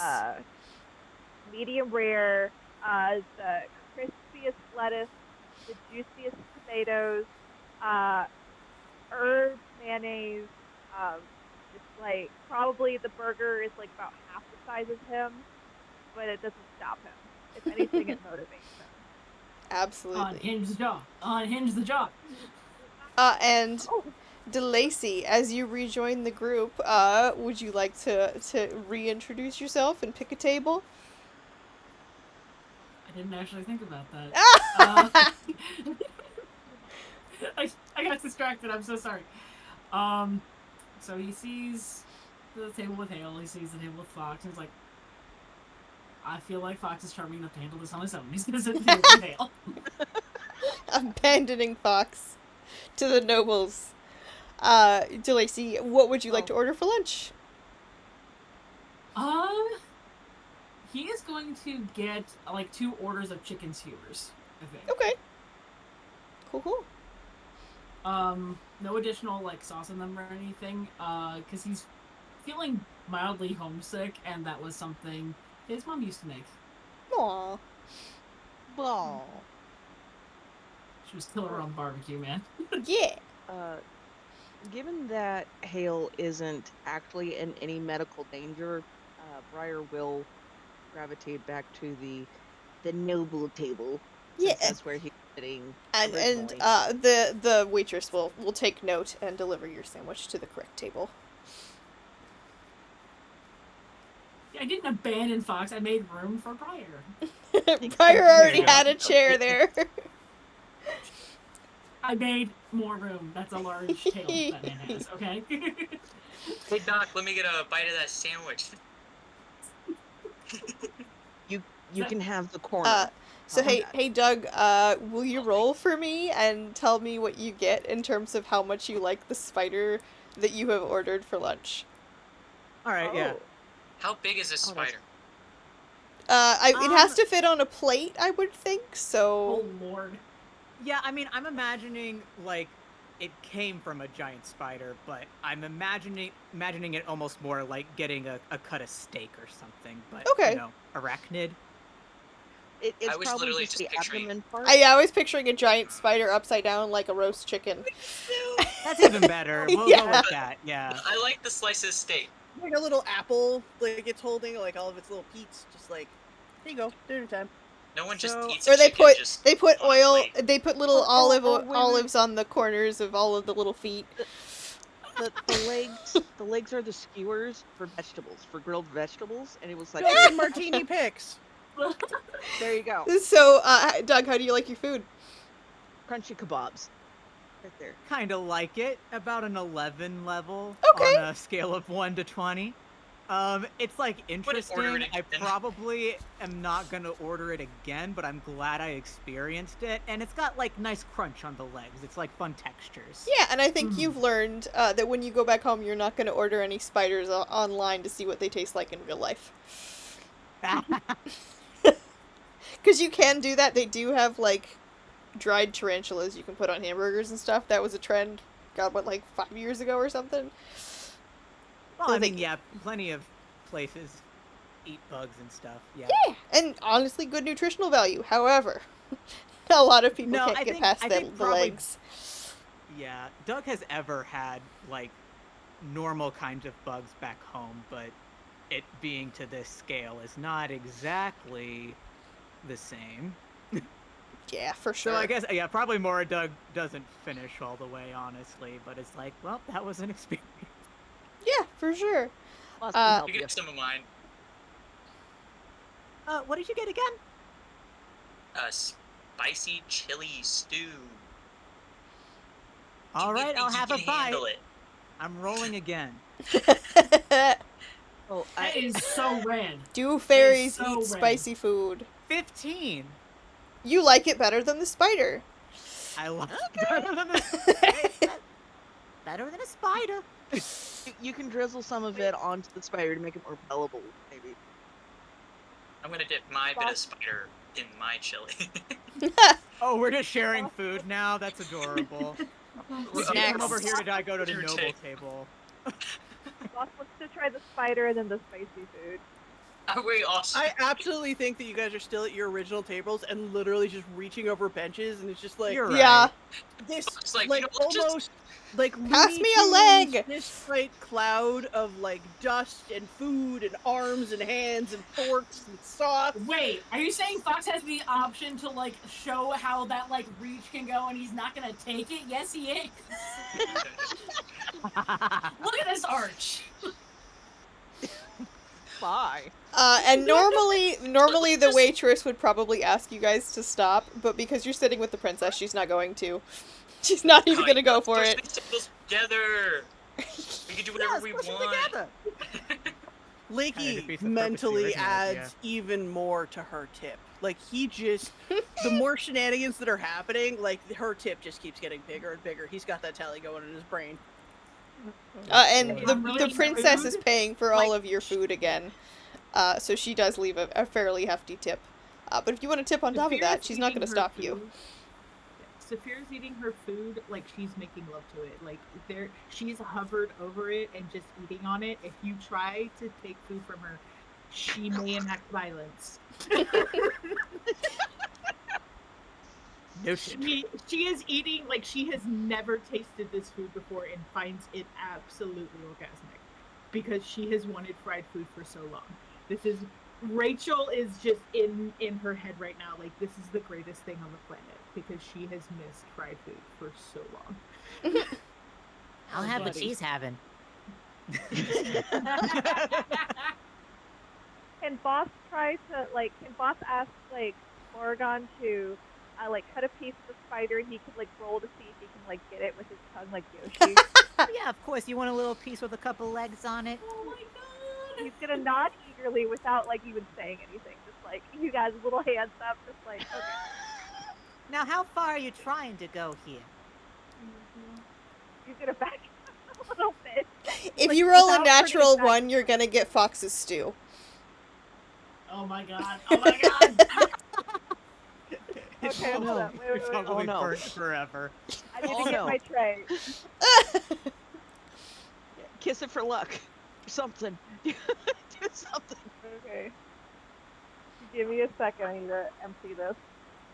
Medium rare, the crispiest lettuce, the juiciest tomatoes, herb mayonnaise. It's like probably the burger is like about half the size of him, but it doesn't stop him. If anything, it motivates him. Absolutely. Unhinge the jaw. Unhinge the jaw. And Oh, DeLacy, as you rejoin the group, would you like to reintroduce yourself and pick a table? I didn't actually think about that. I got distracted. I'm so sorry. So he sees the table with Hale. He sees the table with Fox. And he's like, I feel like Fox is charming enough to handle this on his own. He's gonna sit at the table with Hale. Abandoning Fox to the nobles. DeLacy, what would you like to order for lunch? He is going to get like 2 orders of chicken skewers, I think. Okay. Cool. No additional like sauce in them or anything. Because he's feeling mildly homesick, and that was something his mom used to make. Aw. Ball. She was killer on barbecue, man. Yeah. Given that Hale isn't actually in any medical danger, Briar will gravitate back to the noble table. Yeah. Since that's where he's sitting. And originally. the waitress will take note and deliver your sandwich to the correct table. I didn't abandon Fox. I made room for Briar. Briar already you go. had a chair there. I made more room. That's a large tail that man has. Okay. Hey Doc, let me get a bite of that sandwich. You can have the corner. So How about hey Doug, will you roll for me and tell me what you get in terms of how much you like the spider that you have ordered for lunch? All right, yeah. Oh. How big is this Oh, that's- spider? It has to fit on a plate, I would think. So Oh Lord. Yeah, I mean, I'm imagining like it came from a giant spider, but I'm imagining it almost more like getting a cut of steak or something. But Okay. you know, arachnid. It's I was probably literally just just the picturing- abdomen part. I was picturing a giant spider upside down like a roast chicken. That's even better. We'll go Yeah. with that. Yeah. I like the slices of steak. like a little apple, like it's holding like all of its little peats, just like here you go, dinner time. No one just So- eats a Or they chicken put just put on a oil. plate. They put little Or when- olives on the corners of all of the little feet. The legs are the skewers for vegetables, for grilled vegetables, and it was like Built-in martini picks. there you go, So, Doug, how do you like your food? crunchy kebabs, right there. Kind of like it. About an 11 level Okay. on a scale of 1 to 20. It's like interesting. order it I again. probably am not gonna order it again, but I'm glad I experienced it. And it's got like nice crunch on the legs. It's like fun textures. Yeah, and I think you've learned that when you go back home, you're not going to order any spiders online to see what they taste like in real life. Because you can do that. They do have, like, dried tarantulas you can put on hamburgers and stuff. That was a trend, God, what, like 5 years ago or something? Well, So I they- mean, yeah, plenty of places eat bugs and stuff. Yeah. Yeah, and honestly, good nutritional value. However, a lot of people No, can't I get think- past I the think probably- legs. Yeah. Doug has ever had like normal kinds of bugs back home, but it being to this scale is not exactly the same. Yeah, for sure. So I guess, yeah, probably more Doug doesn't finish all the way, honestly. But it's like, well, that was an experience. Yeah, for sure. Lots can help You you. get some of mine. What did you get again? Spicy chili stew. All Give me right, I'll things you have a can bite. handle it. I'm rolling again. Oh, That is so red. Do fairies so eat red. spicy food? 15. You like it better than the spider. I love it better than the better than a spider. you can drizzle some of it onto the spider to make it more palatable, maybe. I'm gonna dip my bit of spider in my chili. Oh, we're just sharing food now. That's adorable. If you come over here to go to the Your noble take. table. Boss wants to try the spider and then the spicy food. Wait, awesome. I absolutely think that you guys are still at your original tables and literally just reaching over benches, and it's just like You're Yeah. right. this, It's like, like, you know, just- almost like Pass Looney me a Tunes, leg! This like cloud of like dust and food and arms and hands and forks and sauce. Wait, are you saying Fox has the option to like show how that like reach can go and he's not gonna take it? Yes, he is. Look at this arch. Bye. And normally the waitress would probably ask you guys to stop, but because you're sitting with the princess, she's not going to. She's not even gonna go for Push it. these tables together. We can do whatever we push them want. together. Kinda Lakey defeats the purpose of the mentally original adds idea. even more to her tip. Like he just, the more shenanigans that are happening, like her tip just keeps getting bigger and bigger. He's got that tally going in his brain. And I'm the really princess rude. is paying for all of your food again. So she does leave a fairly hefty tip. But if you want to tip on top of that, Saphira's she's not eating going to her stop you. food. Saphira's eating her food like she's making love to it. Like she's hovered over it and just eating on it. If you try to take food from her, she may enact violence. Noted. She is eating like she has never tasted this food before and finds it absolutely orgasmic because she has wanted fried food for so long. Rachel is just in her head right now. Like this is the greatest thing on the planet because she has missed fried food for so long. I'll have what buddy. she's having. Can boss try to can boss ask Oregon to like cut a piece of the spider and he could like roll to see if he can get it with his tongue like Yoshi? Yeah, of course. You want a little piece with a couple legs on it? Oh my god. He's gonna nod eagerly without even saying anything. Just you guys little hands up, just okay. Now, how far are you trying to go here? He's gonna back a little bit. If you roll a without natural turning back. 1, you're going to get Fox's stew. Oh my god. Oh my god. It's Okay, hold probably- on. Wait, it's wait, wait. probably Oh, no. burnt forever. I need Oh, to get no. my tray. Kiss it for luck. Do something. Do something. Okay. Give me a second. I need to empty this.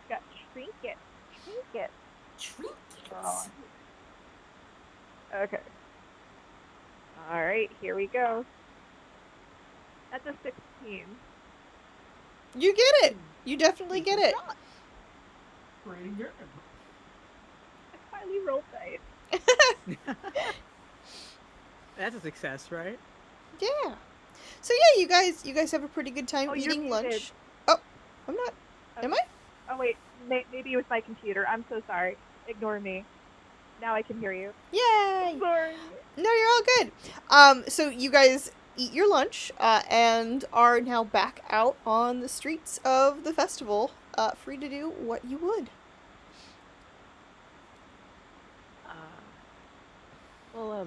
Got trinkets. Trinkets. Trinkets. Okay. Alright, here we go. That's a 16. You get it. You definitely get it. Pretty good. I finally rolled dice. That's a success, right? Yeah. So yeah, you guys have a pretty good time Oh, you're eating muted. lunch. Oh, I'm not. Am I? Oh wait, maybe it was my computer. I'm so sorry. Ignore me. Now I can hear you. Yay! Sorry. No, you're all good. So you guys eat your lunch and are now back out on the streets of the festival, free to do what you would. Well,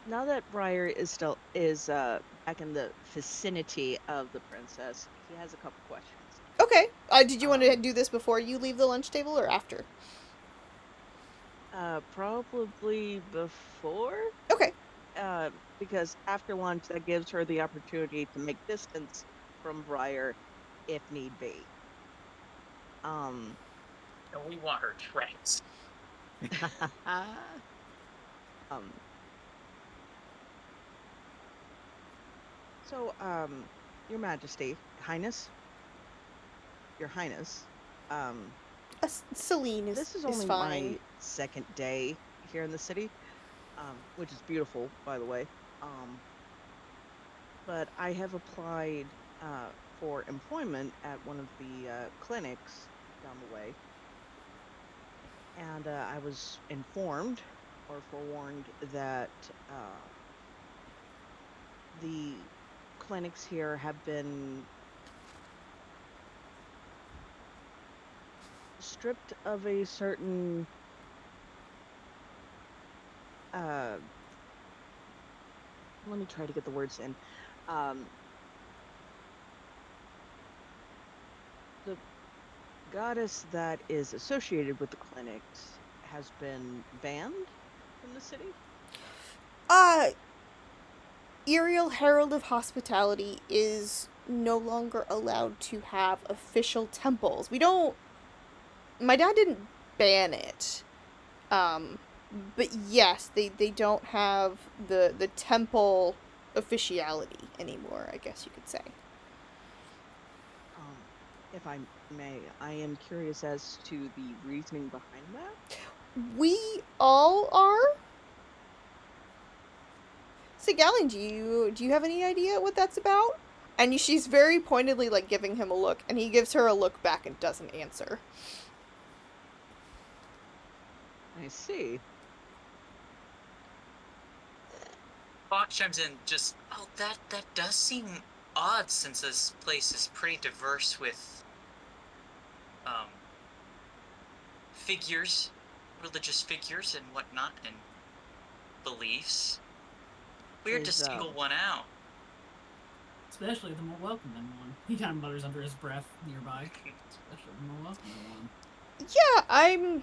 now that Briar is back in the vicinity of the princess, he has a couple questions. Okay. Did you want to Um, do this before you leave the lunch table or after? Probably before, Okay. because after lunch that gives her the opportunity to make distance from Briar if need be. Um, And we want her tracks. um, Your Majesty, Your Highness, um, Celine this is is only fine. my second day here in the city, which is beautiful, by the way. But I have applied for employment at one of the clinics down the way, and I was informed or forewarned that the clinics here have been stripped of a certain uh, let me try to get the words in. Um, the goddess that is associated with the clinics has been banned from the city. Iriel Herald of Hospitality is no longer allowed to have official temples. We don't. My dad didn't ban it. Um, but yes, they don't have the temple officiality anymore, I guess you could say. If I may, I am curious as to the reasoning behind that. We all are. So, Galen, do you have any idea what that's about? And she's very pointedly like giving him a look, and he gives her a look back and doesn't answer. I see. Fox chimes in, just, oh, that does seem odd since this place is pretty diverse with figures, religious figures and whatnot, and beliefs. Weird to Is single one out. Especially the more welcoming one. He kind of mutters under his breath nearby. Especially the more welcoming one. Yeah, I'm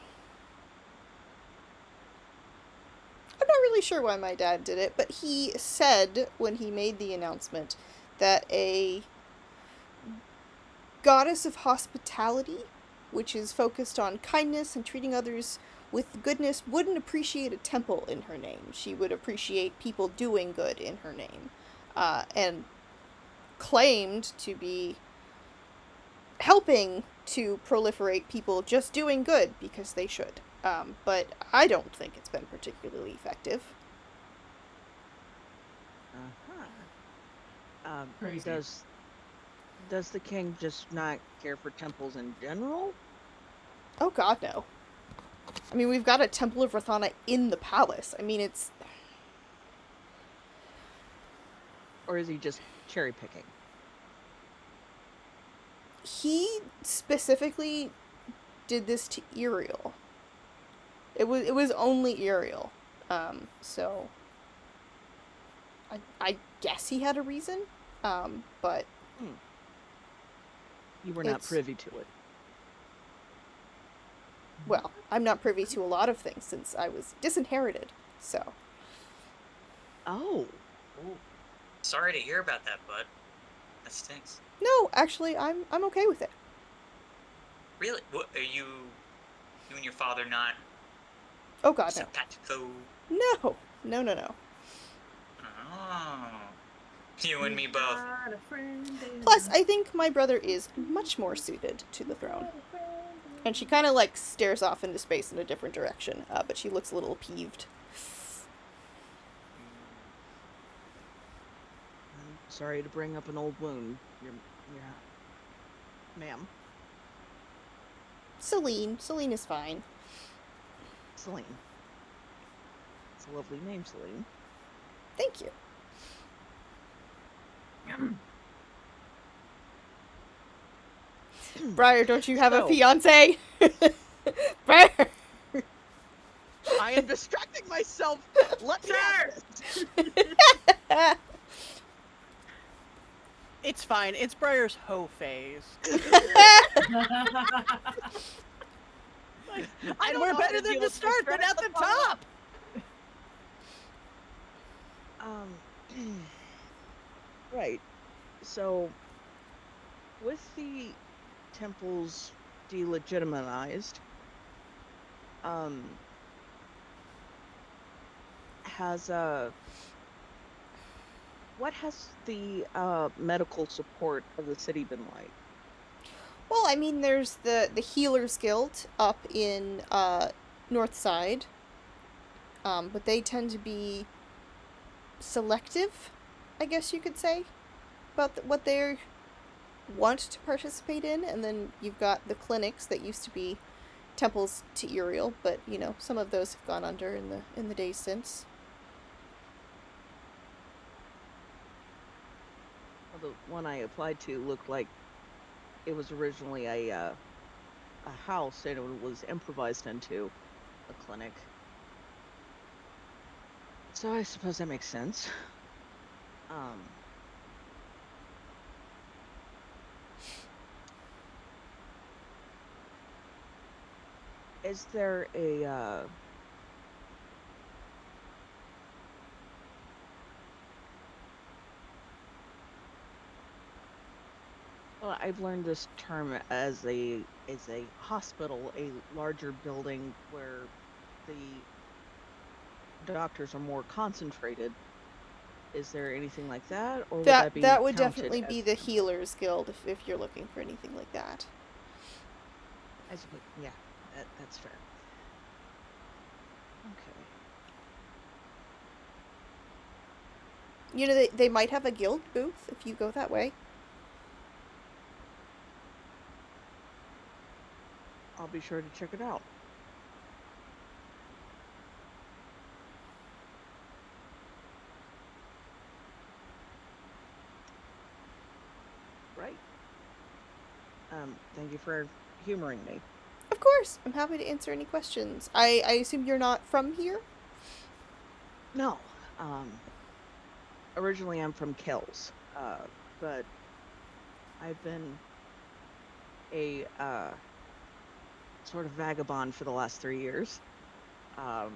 not really sure why my dad did it, but he said when he made the announcement that a goddess of hospitality, which is focused on kindness and treating others with goodness, wouldn't appreciate a temple in her name. She would appreciate people doing good in her name. And claimed to be helping to proliferate people just doing good because they should. But I don't think it's been particularly effective. Crazy. Does the king just not care for temples in general? Oh god, no. I mean, we've got a Temple of Rathana in the palace. I mean, it's... Or is he just cherry picking? He specifically did this to Iriel. It was only Iriel. So I guess he had a reason. But you were not privy to it. Well, I'm not privy to a lot of things since I was disinherited. So. Oh. Ooh. Sorry to hear about that, bud. That stinks. No, actually, I'm okay with it. Really? What are you and your father not? Oh god, no. Simpatico. No. Oh. You and me both. Plus, I think my brother is much more suited to the throne. And she kind of like stares off into space in a different direction, but she looks a little peeved. I'm sorry to bring up an old wound. Ma'am. Celine is fine. Celine. It's a lovely name, Celine. Thank you. Briar, don't you have a So- fiance? Briar! I am distracting myself. Let me have this. It's fine. It's Briar's hoe phase. I And don't we're know how better to than deal to with my start than stress. at the Let's follow top. up. Right. So, with the temples delegitimized, has what has the medical support of the city been like? Well, I mean, there's the Healers Guild up in North Side, but they tend to be selective, I guess you could say, about what they want to participate in. And then you've got the clinics that used to be temples to Uriel, but you know, some of those have gone under in the days since. Well, the one I applied to looked like it was originally a house, and it was improvised into a clinic. So I suppose that makes sense. Is there a well, I've learned this term as a hospital, a larger building where the doctors are more concentrated. Is there anything like that, or would that be That would counted definitely be as the them? Healers Guild if you're looking for anything like that. I suppose, yeah, that's fair. Okay. You know, they might have a guild booth if you go that way. I'll be sure to check it out. Right. Thank you for humoring me. Of course, I'm happy to answer any questions. I assume you're not from here? No. Originally I'm from Kells, but I've been a sort of vagabond for the last 3 years. I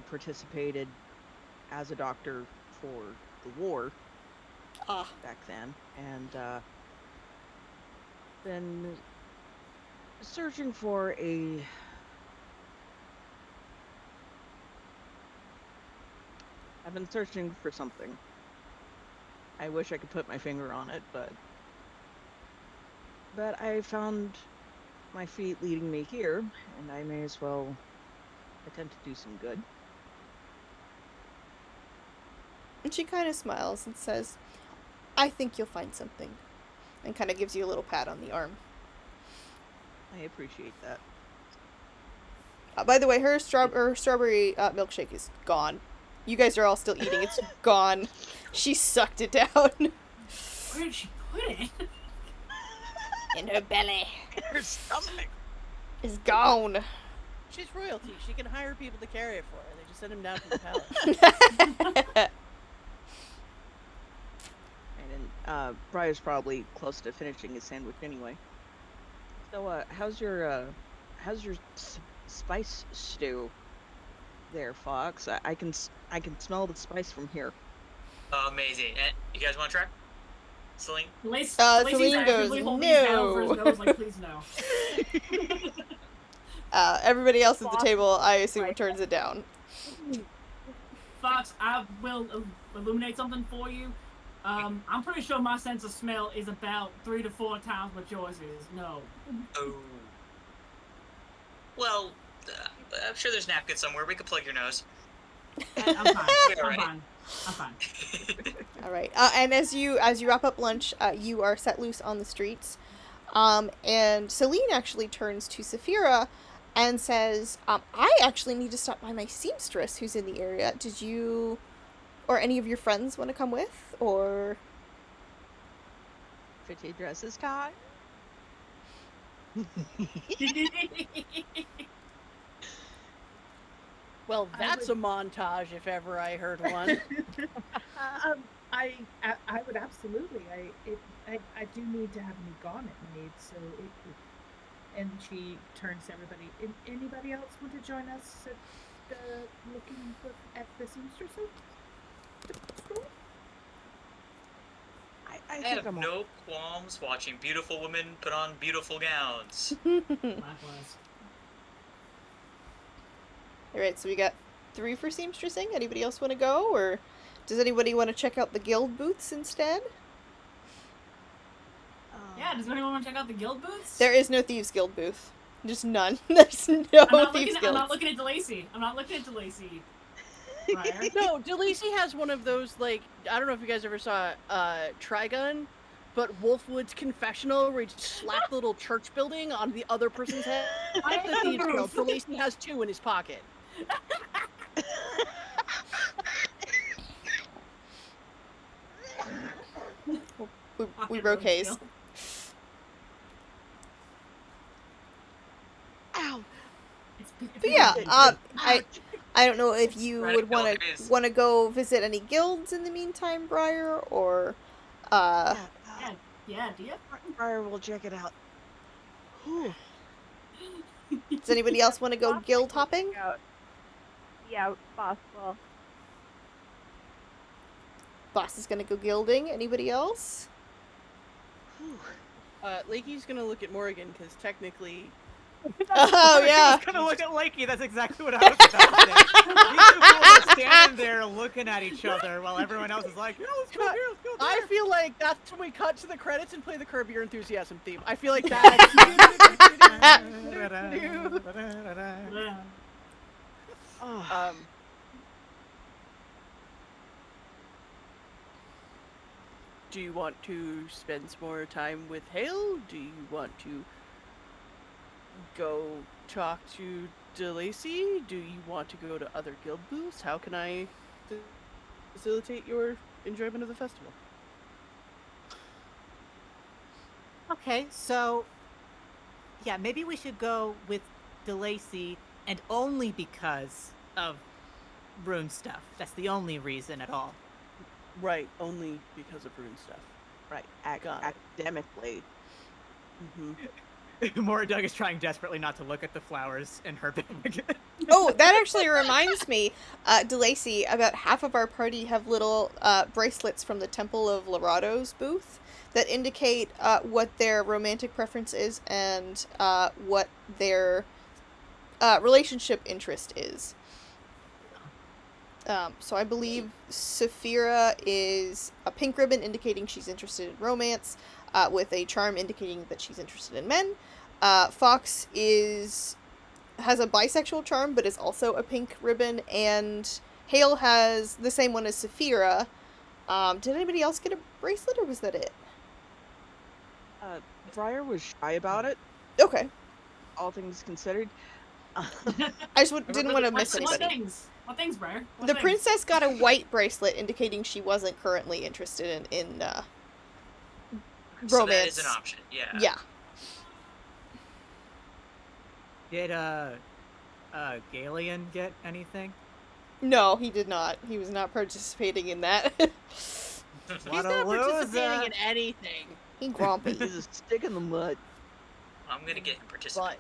participated as a doctor for the war back then, and been searching for a I've been searching for something. I wish I could put my finger on it, but I found my feet leading me here, and I may as well attempt to do some good. And she kind of smiles and says, I think you'll find something. And kind of gives you a little pat on the arm. I appreciate that. By the way, her strawberry milkshake is gone. You guys are all still eating. It's gone. She sucked it down. Where did she put it? In her belly. In her stomach. It's gone. She's royalty. She can hire people to carry it for her. They just send him down from the palace. And Briar's probably close to finishing his sandwich anyway. So, how's your spice stew there, Fox? I can smell the spice from here. Amazing. And you guys want to try? Celine? Celine goes, no. Like, please no. Everybody else at the Fox table, I is assume, like turns that. it down. Fox, I will illuminate something for you. I'm pretty sure my sense of smell is about 3 to 4 times what yours is. No. Oh. Well, I'm sure there's napkins somewhere. We could plug your nose. I'm fine. All right. I'm fine. All right. And as you wrap up lunch, you are set loose on the streets. And Celine actually turns to Saphira and says, I actually need to stop by my seamstress who's in the area. or any of your friends want to come with, or... Pretty dresses time. Well, I that's would- a montage if ever I heard one. I would absolutely. I do need to have a new garment made, so it. And she turns to everybody. Anybody else want to join us at the looking at the seamstress store? I I think have I'm no qualms watching beautiful women put on beautiful gowns. Likewise. Alright, so we got 3 for seamstressing. Anybody else want to go, or does anybody want to check out the guild booths instead? Yeah, does anyone want to check out the guild booths? There is no Thieves Guild booth. Just none. There's no Thieves I'm Guild. not looking at DeLacy. I'm not looking at DeLacy. Briar. No, DeLacy has one of those, like, I don't know if you guys ever saw Trigun, but Wolfwood's Confessional, where you just slap the little church building on the other person's head. I The have Thieves the Guild. booth. DeLacy has 2 in his pocket. We broke Hayes. Roadkill. Ow. But yeah, Ouch. I don't know if you Right, would no, it is. want to go visit any guilds in the meantime, Briar, or Yeah, Yeah, do you? Briar will check it out. Whew. does anybody else want to go Boss guild might hopping? check out. Yeah, boss will. Boss is gonna go guilding. Anybody else? Whew. Lakey's gonna look at Morgan, because technically... Oh yeah. I was gonna look at Lakey. That's exactly what I was about to say. These two fools are standing there looking at each other while everyone else is like, "Yeah, let's go here, let's go I there." feel like that's when we cut to the credits and play the Curb Your Enthusiasm theme. I feel like that's... Yeah. Oh, Do you want to spend some more time with Hale? Do you want to go talk to DeLacy? Do you want to go to other guild booths? How can I facilitate your enjoyment of the festival? Okay, so yeah, maybe we should go with DeLacy, and only because of rune stuff. That's the only reason at all. Right, only because of rune stuff. right. Got it. Academically. Mm-hmm. Morag is trying desperately not to look at the flowers in her bag. Oh, that actually reminds me, DeLacy, about half of our party have little bracelets from the Temple of Larado's booth that indicate what their romantic preference is and what their relationship interest is. So I believe Saphira is a pink ribbon indicating she's interested in romance, with a charm indicating that she's interested in men. Fox has a bisexual charm, but is also a pink ribbon, and Hale has the same one as Saphira. Did anybody else get a bracelet, or was that it? Briar was shy about it, Okay. all things considered. I just didn't want to miss What anybody. things? What things, Briar? What The things? princess got a white bracelet indicating she wasn't currently interested in romance. So that is an option, yeah. Yeah. Did Galian get anything? No, he did not. He was not participating in that. He's What a not participating loser. in anything, He grumpy. He's a stick in the mud. I'm gonna get him participate.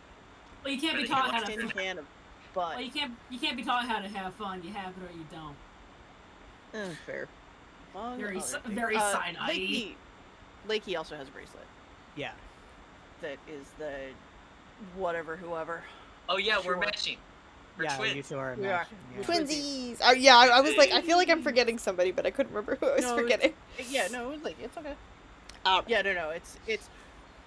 but Well, you can't be Really taught good how to. tin can of butt. Well, you can't be taught how to have fun. You have it or you don't. Fair. Among Very other si- things. very side-eye-y. Lakey also has a bracelet Yeah. that is the whatever whoever. Oh yeah, we're Sure. matching. We're Yeah, twins. you two are We are. matching. Yeah. Twinsies! Yeah, I was like, I feel like I'm forgetting somebody, but I couldn't remember who I was No, forgetting. Yeah, no, it's like it's okay. Alright. Yeah, no, it's.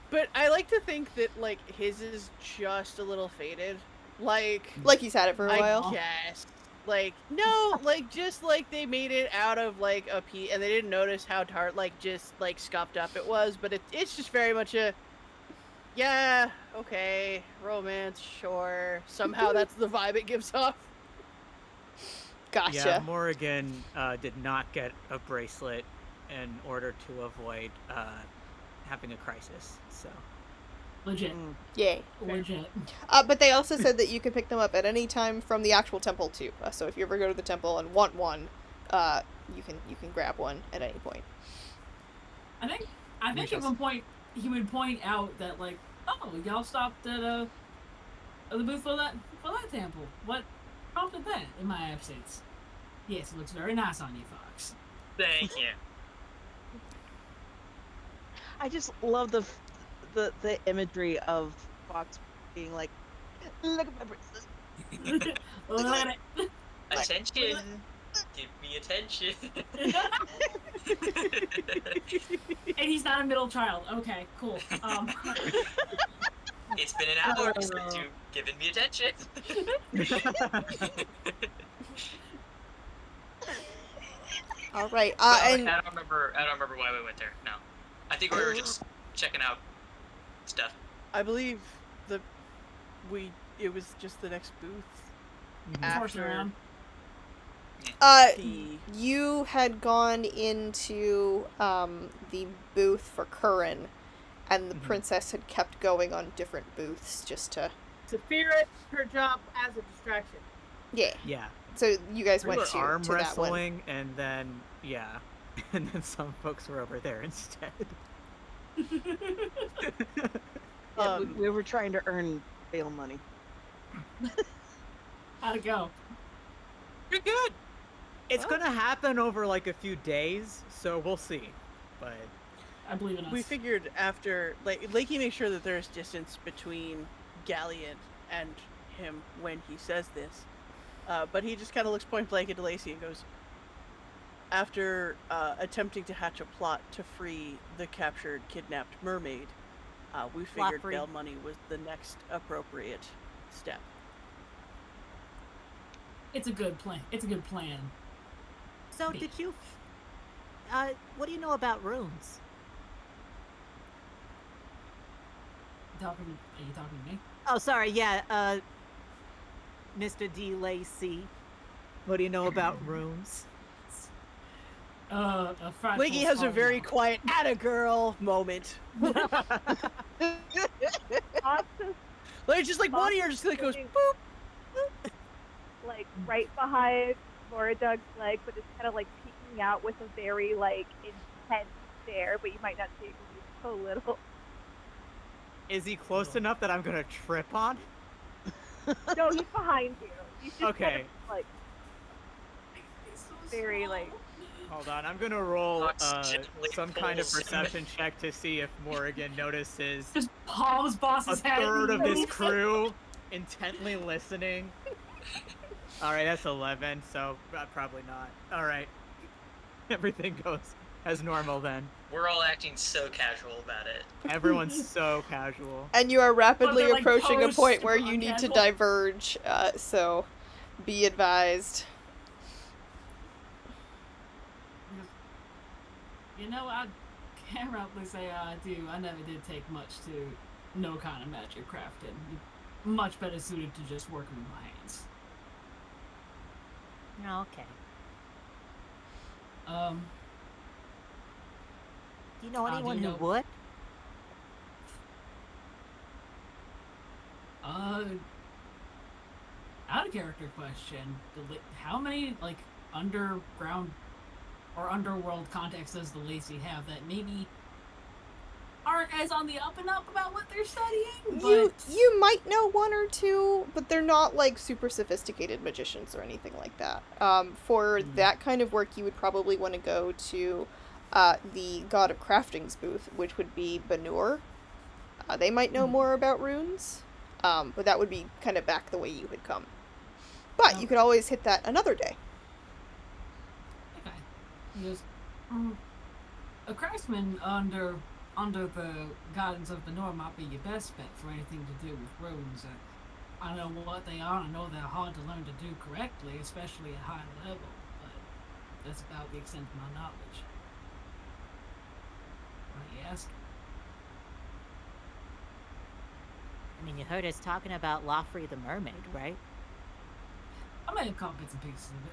But I like to think that like his is just a little faded, like Like he's had it for a I while. guess. Like no, like just like they made it out of like a pea, and they didn't notice how like just like scuffed up it was. But it's just very much a. Yeah, okay, romance, sure. Somehow that's the vibe it gives off. Gotcha. Yeah, Morrigan did not get a bracelet in order to avoid having a crisis. So Legit. Yay. Legit. But they also said that you can pick them up at any time from the actual temple too. So if you ever go to the temple and want one, you can grab one at any point. I think We at shall one point he would point out that like, oh, y'all stopped at the booth for that temple. What prompted that in my absence? Yes, it looks very nice on you, Fox. Thank you. I just love the imagery of Fox being like, look at my bracelet. Look at it. Attention. Give me attention. And he's not a middle child. Okay, cool. It's been an hour since you've given me attention. All right. I And don't remember why we went there. No, I think we were just checking out stuff. I believe it was just the next booth Horse after around. the you had gone into the booth for Curran, and the princess had kept going on different booths just to. Saphira, her job as a distraction. Yeah. yeah, So you guys we went were to arm that one. wrestling, and then and then some folks were over there instead. Yeah, we were trying to earn bail money. How'd it go? Pretty good. It's gonna happen over like a few days, so we'll see. But I believe in us. we figured after Lakey makes sure that there's distance between Galliant and him when he says this. But he just kind of looks point blank at Lacey and goes, after attempting to hatch a plot to free the captured, kidnapped mermaid, we figured Lafrey. bail money was the next appropriate step. It's a good plan. It's a good plan. So did you? What do you know about runes? Are you talking to me? Oh, sorry. Yeah. Mr. D. Lacey, what do you know about runes? A Lakey has a very quiet "atta girl" moment. Fox is Like just like one ear just like goes sitting, boop. like right behind Laura Doug's leg, but it's kind of like peeking out with a very like intense stare. But you might not see it because he's so little. is he close enough that I'm gonna trip on? No, he's behind you. He's just kind Okay. of like very like. Hold on, I'm gonna roll Fox gently some kind of pulls him. perception check to see if Morrigan notices Just palms a boss's head. third of this crew intently listening. Alright, that's 11, so probably not. Alright. Everything goes as normal then. We're all acting so casual about it. Everyone's so casual. And you are rapidly they're, like, approaching a post point where you need to casual. diverge. So, be advised. You know, I can't rightly say I do. I never did take much to no kind of magic crafting. Much better suited to just working with my hands. Okay. Do you know I do anyone know- who would? Out of character question. How many like underground or underworld contacts does the Lacey have that maybe aren't as on the up and up about what they're studying? You might know one or two, but they're not like super sophisticated magicians or anything like that. For that kind of work, you would probably want to go to the God of Crafting's booth, which would be Banur. They might know more about runes, but that would be kind of back the way you had come. But you could always hit that another day. Okay. Because a craftsman under the guidance of the Norm might be your best bet for anything to do with runes. I know what they are. I know they're hard to learn to do correctly, especially at high level. But that's about the extent of my knowledge. Why you ask? I mean, you heard us talking about Lafrey the mermaid, right? I may have caught bits and pieces of it.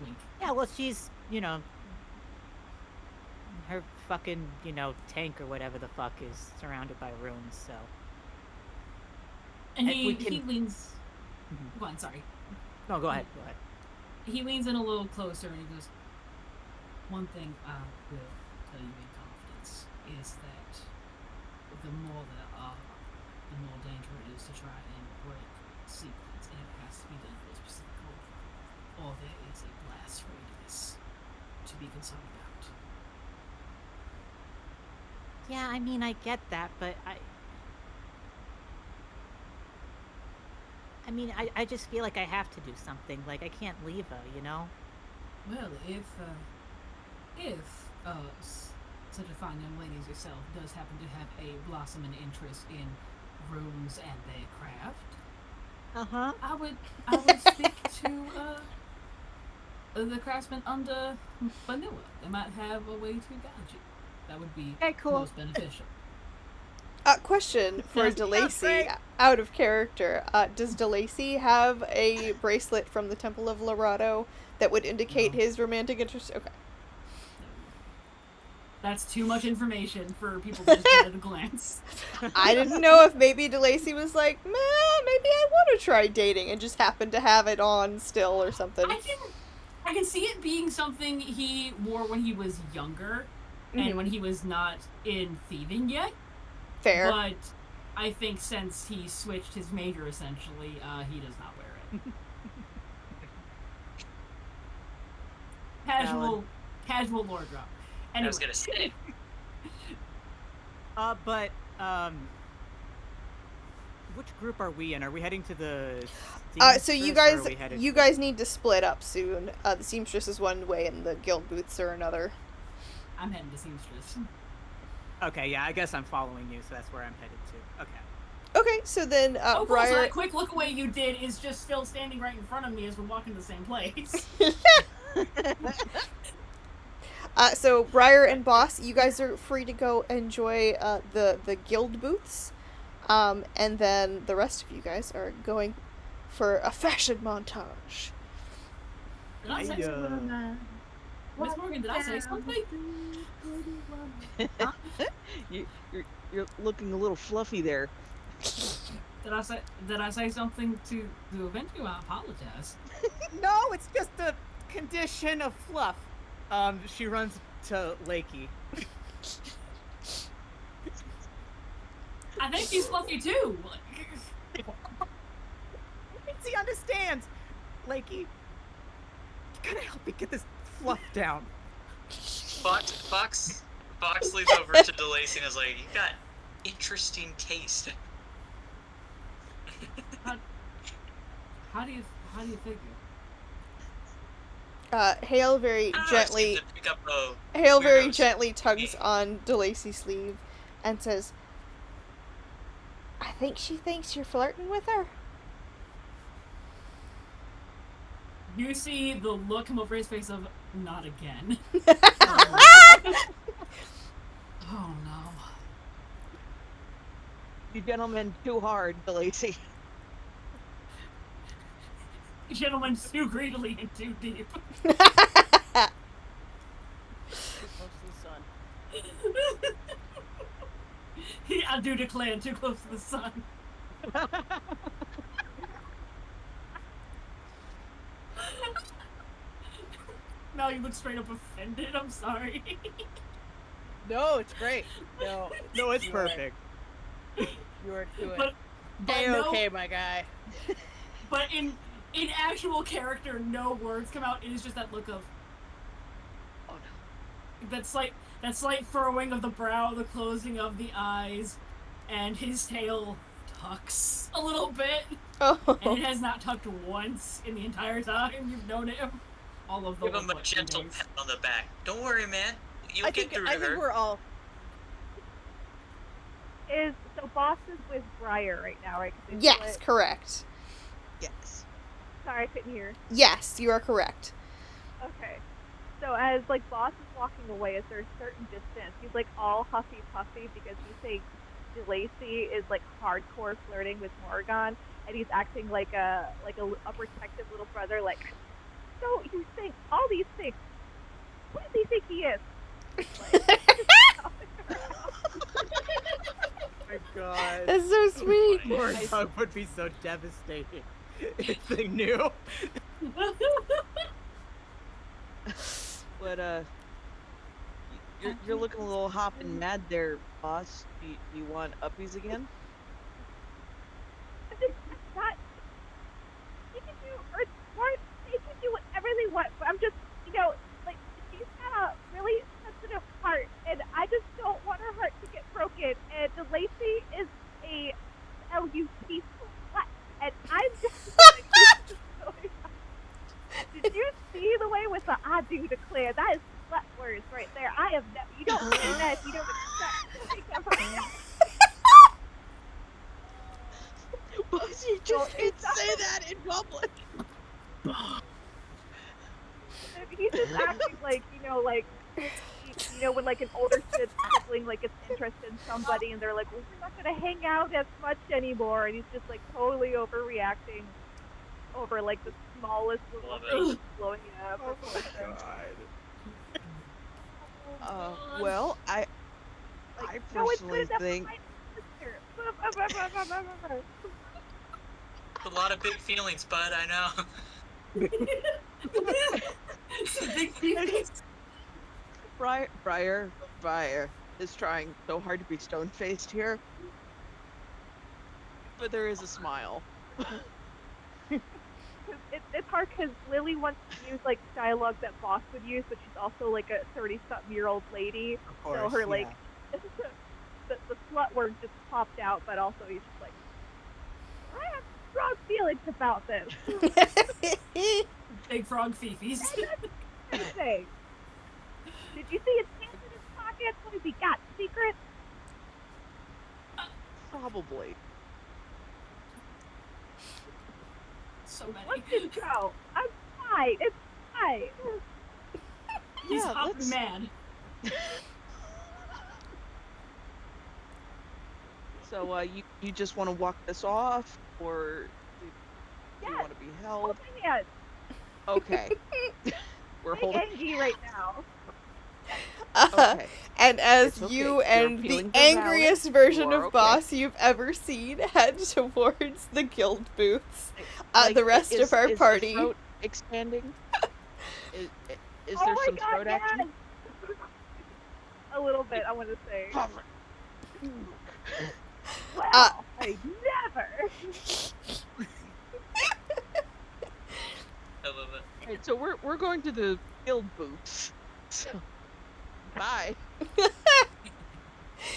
Wink. Yeah, well, she's, her fucking, tank or whatever the fuck is surrounded by runes, so. And If we he can- leans. Mhm. Go on, sorry. No, go ahead. He leans in a little closer and he goes, "One thing I will tell you in confidence is that the more there are, the more danger it is to try and break secrets, and it has to be done for a specific goal, or there is a blast radius to be concerned about." Yeah, I mean, I get that, but I just feel like I have to do something. Like, I can't leave her, Well, if such a fine young lady as yourself does happen to have a blossoming interest in runes and their craft, Uh-huh. I would speak to the craftsmen under Vanilla. They might have a way to guide you. That would be Okay, cool. most beneficial. Question for Sounds DeLacy, great. out of character. Does DeLacy have a bracelet from the Temple of Lorado that would indicate No. his romantic interest? Okay. That's too much information for people to just get at a glance. I didn't know if maybe DeLacy was like, maybe I want to try dating, and just happened to have it on still or something. I can see it being something he wore when he was younger, and when he was not in thieving yet. Fair. But I think since he switched his major, essentially, he does not wear it. Casual lore drop. Anyway. I was gonna say. Which group are we in? Are we heading to the So you seamstress, or are guys, we headed you to- guys need to split up soon. The seamstress is one way, and the guild booths are another. I'm heading to seamstress. Okay, yeah, I guess I'm following you, so that's where I'm headed to. Okay. Okay, so then Cool, so Briar. that quick look away you did is just still standing right in front of me as we're walking the same place. So Briar and Boss, you guys are free to go enjoy the guild booths, and then the rest of you guys are going for a fashion montage. Did I say something? Miss Morgan, did I say something? You're looking a little fluffy there. Did I say something to offend you? I apologize. No, it's just a condition of fluff. She runs to Lakey. I think she's fluffy too. He understands. Lakey, you gotta help me get this fluff down. Fox leans over to DeLacy and is like, "You got interesting taste." How do you figure? Hale very I don't know, I gently. seem to pick up Hale very weirdos. gently tugs on DeLacy's sleeve, and says, "I think she thinks you're flirting with her." You see the look come over his face of not again. Oh no. You gentlemen too hard, DeLacy. Gentlemen, too greedily and too deep. Too close to the sun. I do declare, too close to the sun. Now you look straight up offended. I'm sorry. No, it's great. No, No, it's you are- perfect. You are doing But okay, my guy. But in actual character, no words come out. It is just that look of, Oh no. that slight furrowing of the brow, the closing of the eyes, and his tail tucks a little bit. And Oh. it has not tucked once in the entire time you've known him. All of the Give him a 2 gentle days. pat on the back. Don't worry, man. You'll I get think through to her. we're all. So Boss is with Briar right now, right? 'Cause they Yes, split. correct. Yes. Sorry, I couldn't hear. Yes, you are correct. Okay. So as like Boss is walking away, is there a certain distance? He's like all huffy puffy because you think DeLacy is like hardcore flirting with Morgan, and he's acting like a protective little brother, like so you think all these things. What does he think he is? Like, My God. That's so sweet. Poor Doug would be so devastated if they knew. But you're looking a little hopping mad there, boss. Do you want uppies again? that they can do, or they can do whatever they want. But I'm just, like she's got a really sensitive heart, and I just don't want her heart to get broken. And the Lacey is a LUT slut, and I'm just Did you see the way with the I do declare? That is slut words right there. I have never. You don't say that if you don't expect something of her. Boss, you just can't say that in public. He's just acting like, when like an older sibling like gets interested in somebody and they're like, well, we're not gonna hang out as much anymore, and he's just like totally overreacting over like the smallest little Love thing it. blowing up. Oh my God. Well, I No, it's good personally enough think for my sister. A lot of big feelings, bud. I know. Big feelings. Briar is trying so hard to be stone-faced here, but there is a smile. It's hard because Lily wants to use like dialogue that Boss would use, but she's also like a 30-something-year-old lady. Of course, So her like yeah. the slut word just popped out, but also he's just like, I have strong feelings about this. Big frog fifis. Say, did you see his hands in his pockets? What has he got? Secrets? Probably. So Let's many. just go. I'm fine. It's fine. He's Yeah, up let's- mad. So you just want to walk this off, or do you Yes. want to be held? Hold my hand. Okay. We're I'm holding. angry right now. Okay. And as It's okay. you Your and the feelings are valid. angriest version You are of okay. Boss you've ever seen head towards the guild booths, Like, the rest of our is party. the throat expanding? Is Oh there my some God, throat action? yes. A little bit, I want to say. Wow, I never. I love it. Alright, so we're going to the guild booths. So bye.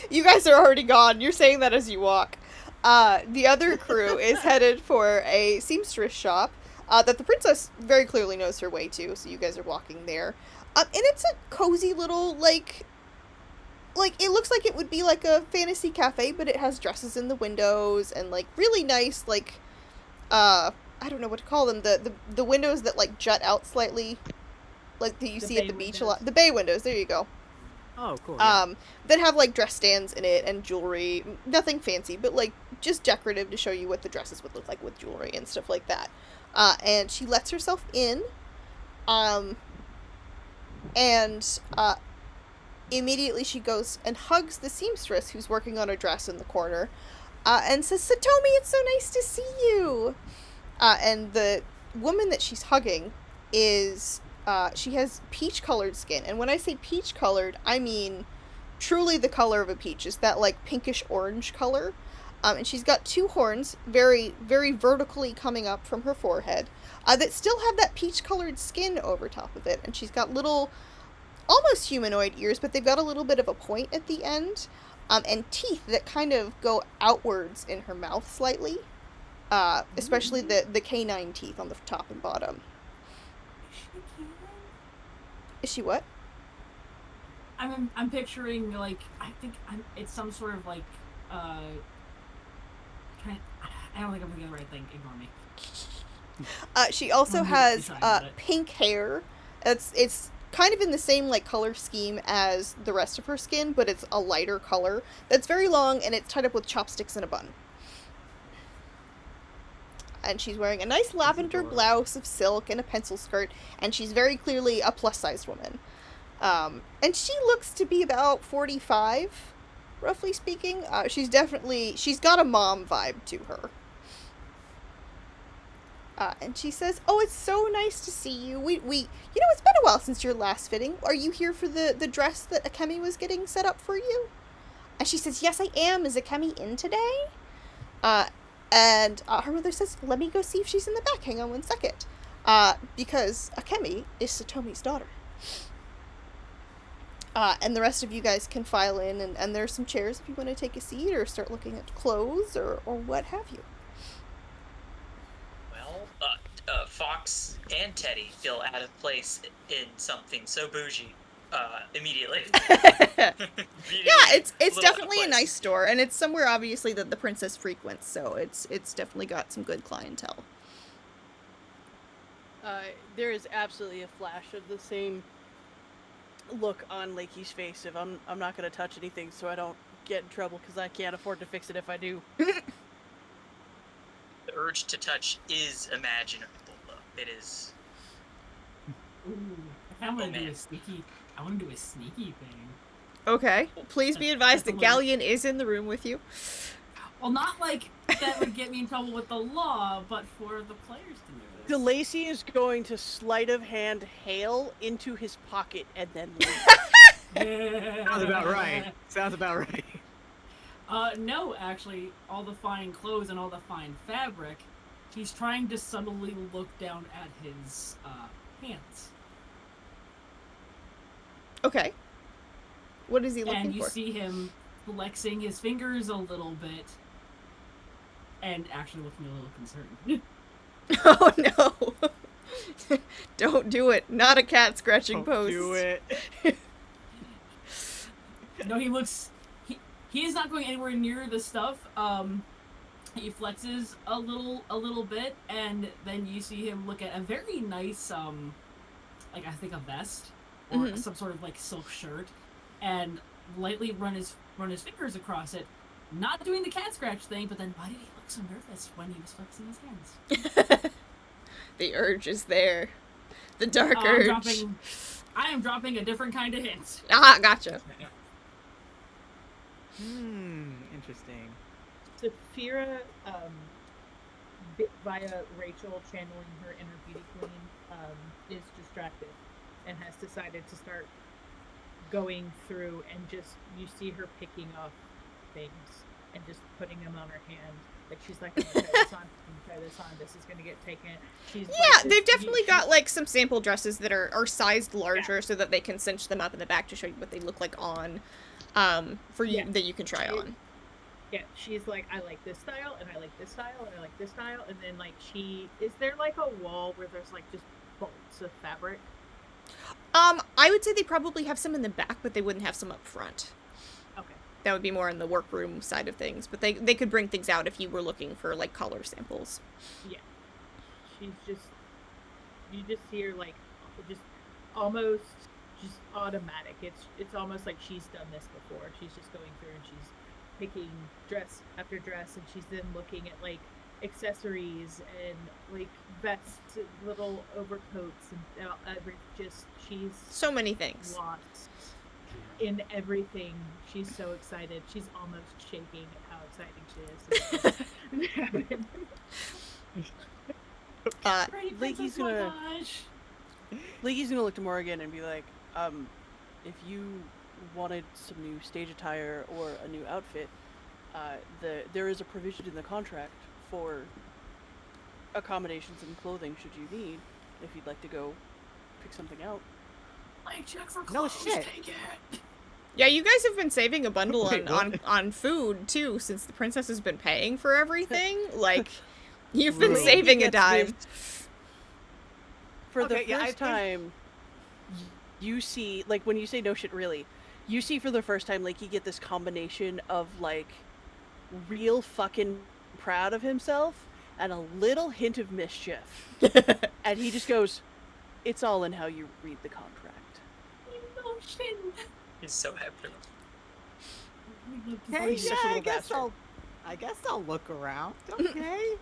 You guys are already gone. You're saying that as you walk. The other crew is headed for a seamstress shop that the princess very clearly knows her way to, so you guys are walking there. And it's a cozy little, like, it looks like it would be like a fantasy cafe, but it has dresses in the windows and, like, really nice, like, I don't know what to call them, the windows that, like, jut out slightly, like that you The see at bay the beach a windows. lot. The bay windows, there you go. Oh, cool. Yeah. That have like dress stands in it and jewelry. Nothing fancy, but like just decorative to show you what the dresses would look like with jewelry and stuff like that. And she lets herself in. And immediately she goes and hugs the seamstress who's working on a dress in the corner. And says, Satomi, it's so nice to see you. And the woman that she's hugging is, she has peach-colored skin. And when I say peach-colored, I mean truly the color of a peach. It's that, like, pinkish-orange color. And she's got two horns, very, very vertically coming up from her forehead, that still have that peach-colored skin over top of it. And she's got little, almost humanoid ears, but they've got a little bit of a point at the end. And teeth that kind of go outwards in her mouth slightly. Especially the canine teeth on the top and bottom. Is she what? I'm picturing like it's some sort of like I don't think I'm thinking the right thing. Ignore me. She also I'm has really excited about it. pink hair. It's kind of in the same like color scheme as the rest of her skin, but it's a lighter color. That's very long and it's tied up with chopsticks and a bun. and she's wearing a nice lavender adorable. blouse of silk and a pencil skirt, and she's very clearly a plus-sized woman. And she looks to be about 45, roughly speaking. She's got a mom vibe to her. And she says, "Oh, it's so nice to see you. You know, it's been a while since your last fitting. Are you here for the dress that Akemi was getting set up for you?" And she says, "Yes, I am. Is Akemi in today?" And her mother says, "Let me go see if she's in the back. Hang on one second." Because Akemi is Satomi's daughter. And the rest of you guys can file in, and there are some chairs if you want to take a seat or start looking at clothes or what have you. Well, Fox and Teddy feel out of place in something so bougie. Immediately. Yeah, it's definitely a nice store, and it's somewhere obviously that the princess frequents, so it's definitely got some good clientele. There is absolutely a flash of the same look on Lakey's face if I'm not gonna touch anything so I don't get in trouble because I can't afford to fix it if I do. The urge to touch is imaginable, though. It is. Ooh, I want to do a sneaky. I want to do a sneaky thing. Okay, please be advised that Galleon is in the room with you. Well, not like that would get me in trouble with the law, but for the players to notice. DeLacy is going to sleight of hand hail into his pocket and then leave. Sounds about right. Sounds about right. No, actually, all the fine clothes and all the fine fabric, he's trying to subtly look down at his pants. Okay. What is he looking for? And you see him flexing his fingers a little bit, and actually looking a little concerned. Oh no! Don't do it. Not a cat scratching post. Do it. No, he looks. He is not going anywhere near the stuff. He flexes a little bit, and then you see him look at a very nice, like I think a vest or some sort of like silk shirt, and lightly run his fingers across it, not doing the cat scratch thing. But then, why did he look so nervous when he was flexing his hands? The urge is there. The dark urge. I am dropping a different kind of hint. Ah, gotcha. Interesting. Saphira, via Rachel channeling her inner beauty queen, is distracted and has decided to start going through and just, you see her picking off things and just putting them on her hand. Like she's like, I'm gonna try this on, this is gonna get taken. She's They've definitely got like some sample dresses that are sized larger so that they can cinch them up in the back to show you what they look like on, for you that you can try on. Yeah, she's like, I like this style, and I like this style, and I like this style, and then like is there like a wall where there's like just bolts of fabric? I would say they probably have some in the back, but they wouldn't have some up front. Okay. That would be more in the workroom side of things, but they could bring things out if you were looking for like color samples. Yeah. She's just, you just see her like, just almost just automatic. It's almost like she's done this before. She's just going through and she's picking dress after dress, and she's then looking at like accessories and like vests, little overcoats, and she's so many things. Lost in everything. She's so excited. She's almost shaking at how exciting she is. Leaky's gonna look to Morgan and be like, if you wanted some new stage attire or a new outfit, there is a provision in the contract for accommodations and clothing should you need, if you'd like to go pick something out. Like, check for clothes. No shit. Take it. Yeah, you guys have been saving a bundle on food too, since the princess has been paying for everything. Like, you've been saving a dime. For the first time, you see, like, when you say no shit really, you see for the first time, like, you get this combination of, like, real fucking proud of himself and a little hint of mischief. And he just goes, it's all in how you read the contract. Emotion. He's so happy. Hey, yeah, I guess I'll look around. Okay.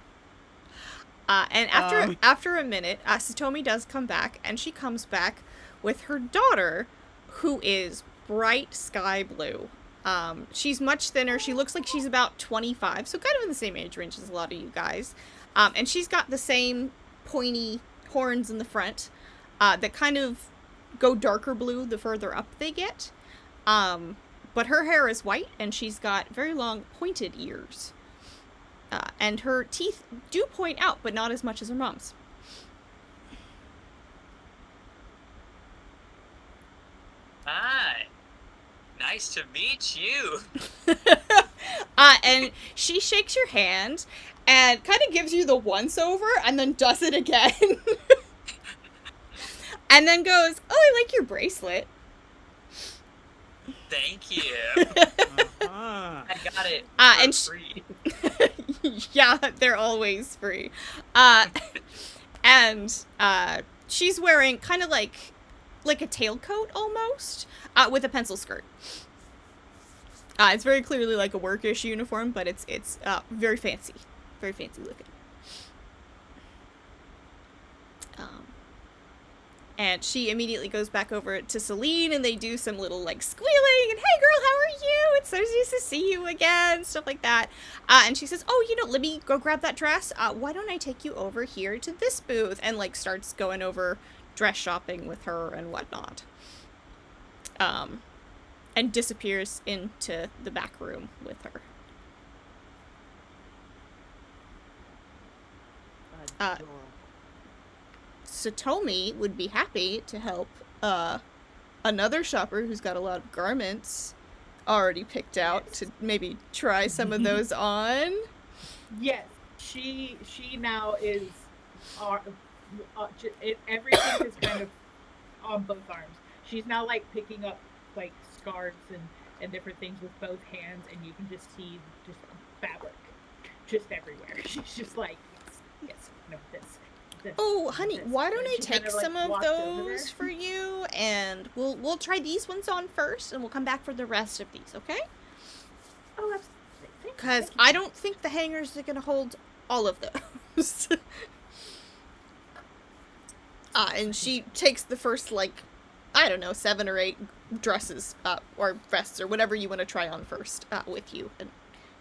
And after a minute, Satomi does come back, and she comes back with her daughter, who is bright sky blue. She's much thinner. She looks like she's about 25, so kind of in the same age range as a lot of you guys. And she's got the same pointy horns in the front that kind of go darker blue the further up they get. But her hair is white, and she's got very long pointed ears. And her teeth do point out, but not as much as her mom's. Hi. Nice to meet you. And she shakes your hand and kind of gives you the once over and then does it again. And then goes, "Oh, I like your bracelet." Thank you. Uh-huh. I got it and free. Yeah, they're always free. And she's wearing kind of like a tailcoat almost, with a pencil skirt. It's very clearly like a workish uniform, but it's very fancy looking. And she immediately goes back over to Celine, and they do some little, like, squealing, and, "Hey, girl, how are you? It's so nice to see you again," stuff like that. And she says, "Oh, let me go grab that dress. Why don't I take you over here to this booth?" And, like, starts going over dress shopping with her and whatnot. And disappears into the back room with her. Satomi would be happy to help another shopper who's got a lot of garments already picked out to maybe try some of those on. Yes, she now is. Everything is kind of on both arms. She's now like picking up like scarves and different things with both hands, and you can just see just fabric just everywhere. She's just like, yes, no, this. Oh, honey, why don't I She take kinda, like, some of walked over those there. for you, and we'll try these ones on first, and we'll come back for the rest of these, okay? Oh, absolutely. Because I don't think the hangers are gonna hold all of those. And she takes the first, like, I don't know, 7 or 8 dresses, or vests, or whatever you want to try on first, with you, and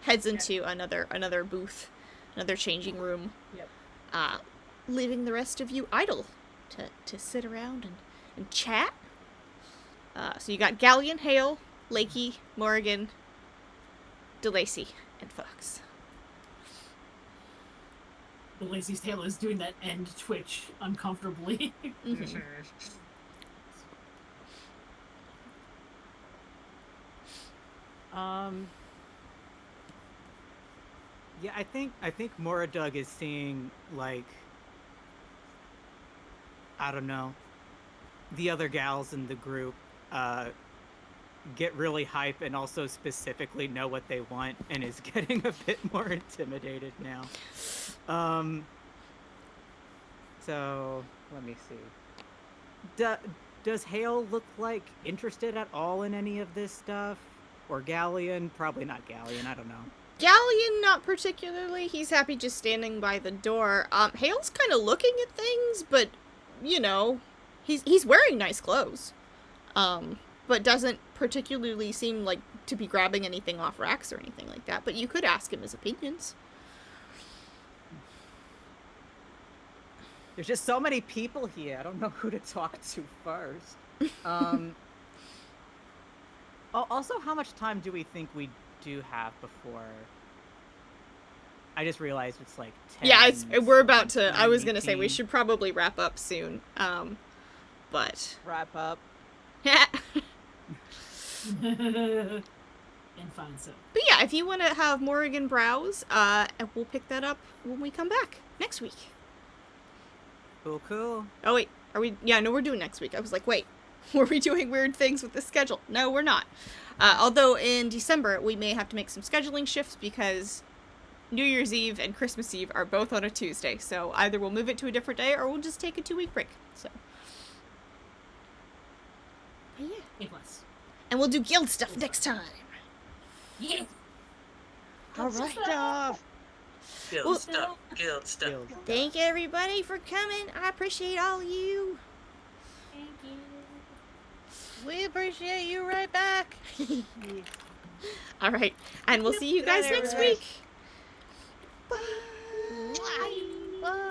heads into another booth, another changing room. Yep. Leaving the rest of you idle to sit around and chat. So you got Galleon, Hale, Lakey, Morrigan, DeLacy, and Fox. The Lacey's tail is doing that end twitch uncomfortably. Mm-hmm. Yeah, I think Moradug is seeing, like, I don't know, the other gals in the group get really hype and also specifically know what they want, and is getting a bit more intimidated now. So let me see. Does Hale look like interested at all in any of this stuff? Or Galleon? Probably not Galleon, I don't know. Galleon, not particularly. He's happy just standing by the door. Hale's kind of looking at things, but, he's wearing nice clothes. But doesn't particularly seem like to be grabbing anything off racks or anything like that. But you could ask him his opinions. There's just so many people here. I don't know who to talk to first. Also, how much time do we think we do have before? I just realized it's like 10. Yeah, we're about to. I was 18. gonna say we should probably wrap up soon. But Wrap up. And fine, so. But yeah, if you want to have Morrigan browse, we'll pick that up when we come back next week. Cool. Oh wait, are we? Yeah, no, we're doing next week. I was like, wait, were we doing weird things with the schedule? No, we're not. Although in December we may have to make some scheduling shifts because New Year's Eve and Christmas Eve are both on a Tuesday. So either we'll move it to a different day or we'll just take a 2-week break. So. But yeah. A+. And we'll do guild stuff next time. Yeah. All right. Stuff. Guild Well, stuff. Guild stuff. Guild thank everybody for coming. I appreciate all you. Thank you. We appreciate you right back. All right, and we'll see you Good night, guys next everybody. week. Bye. Bye.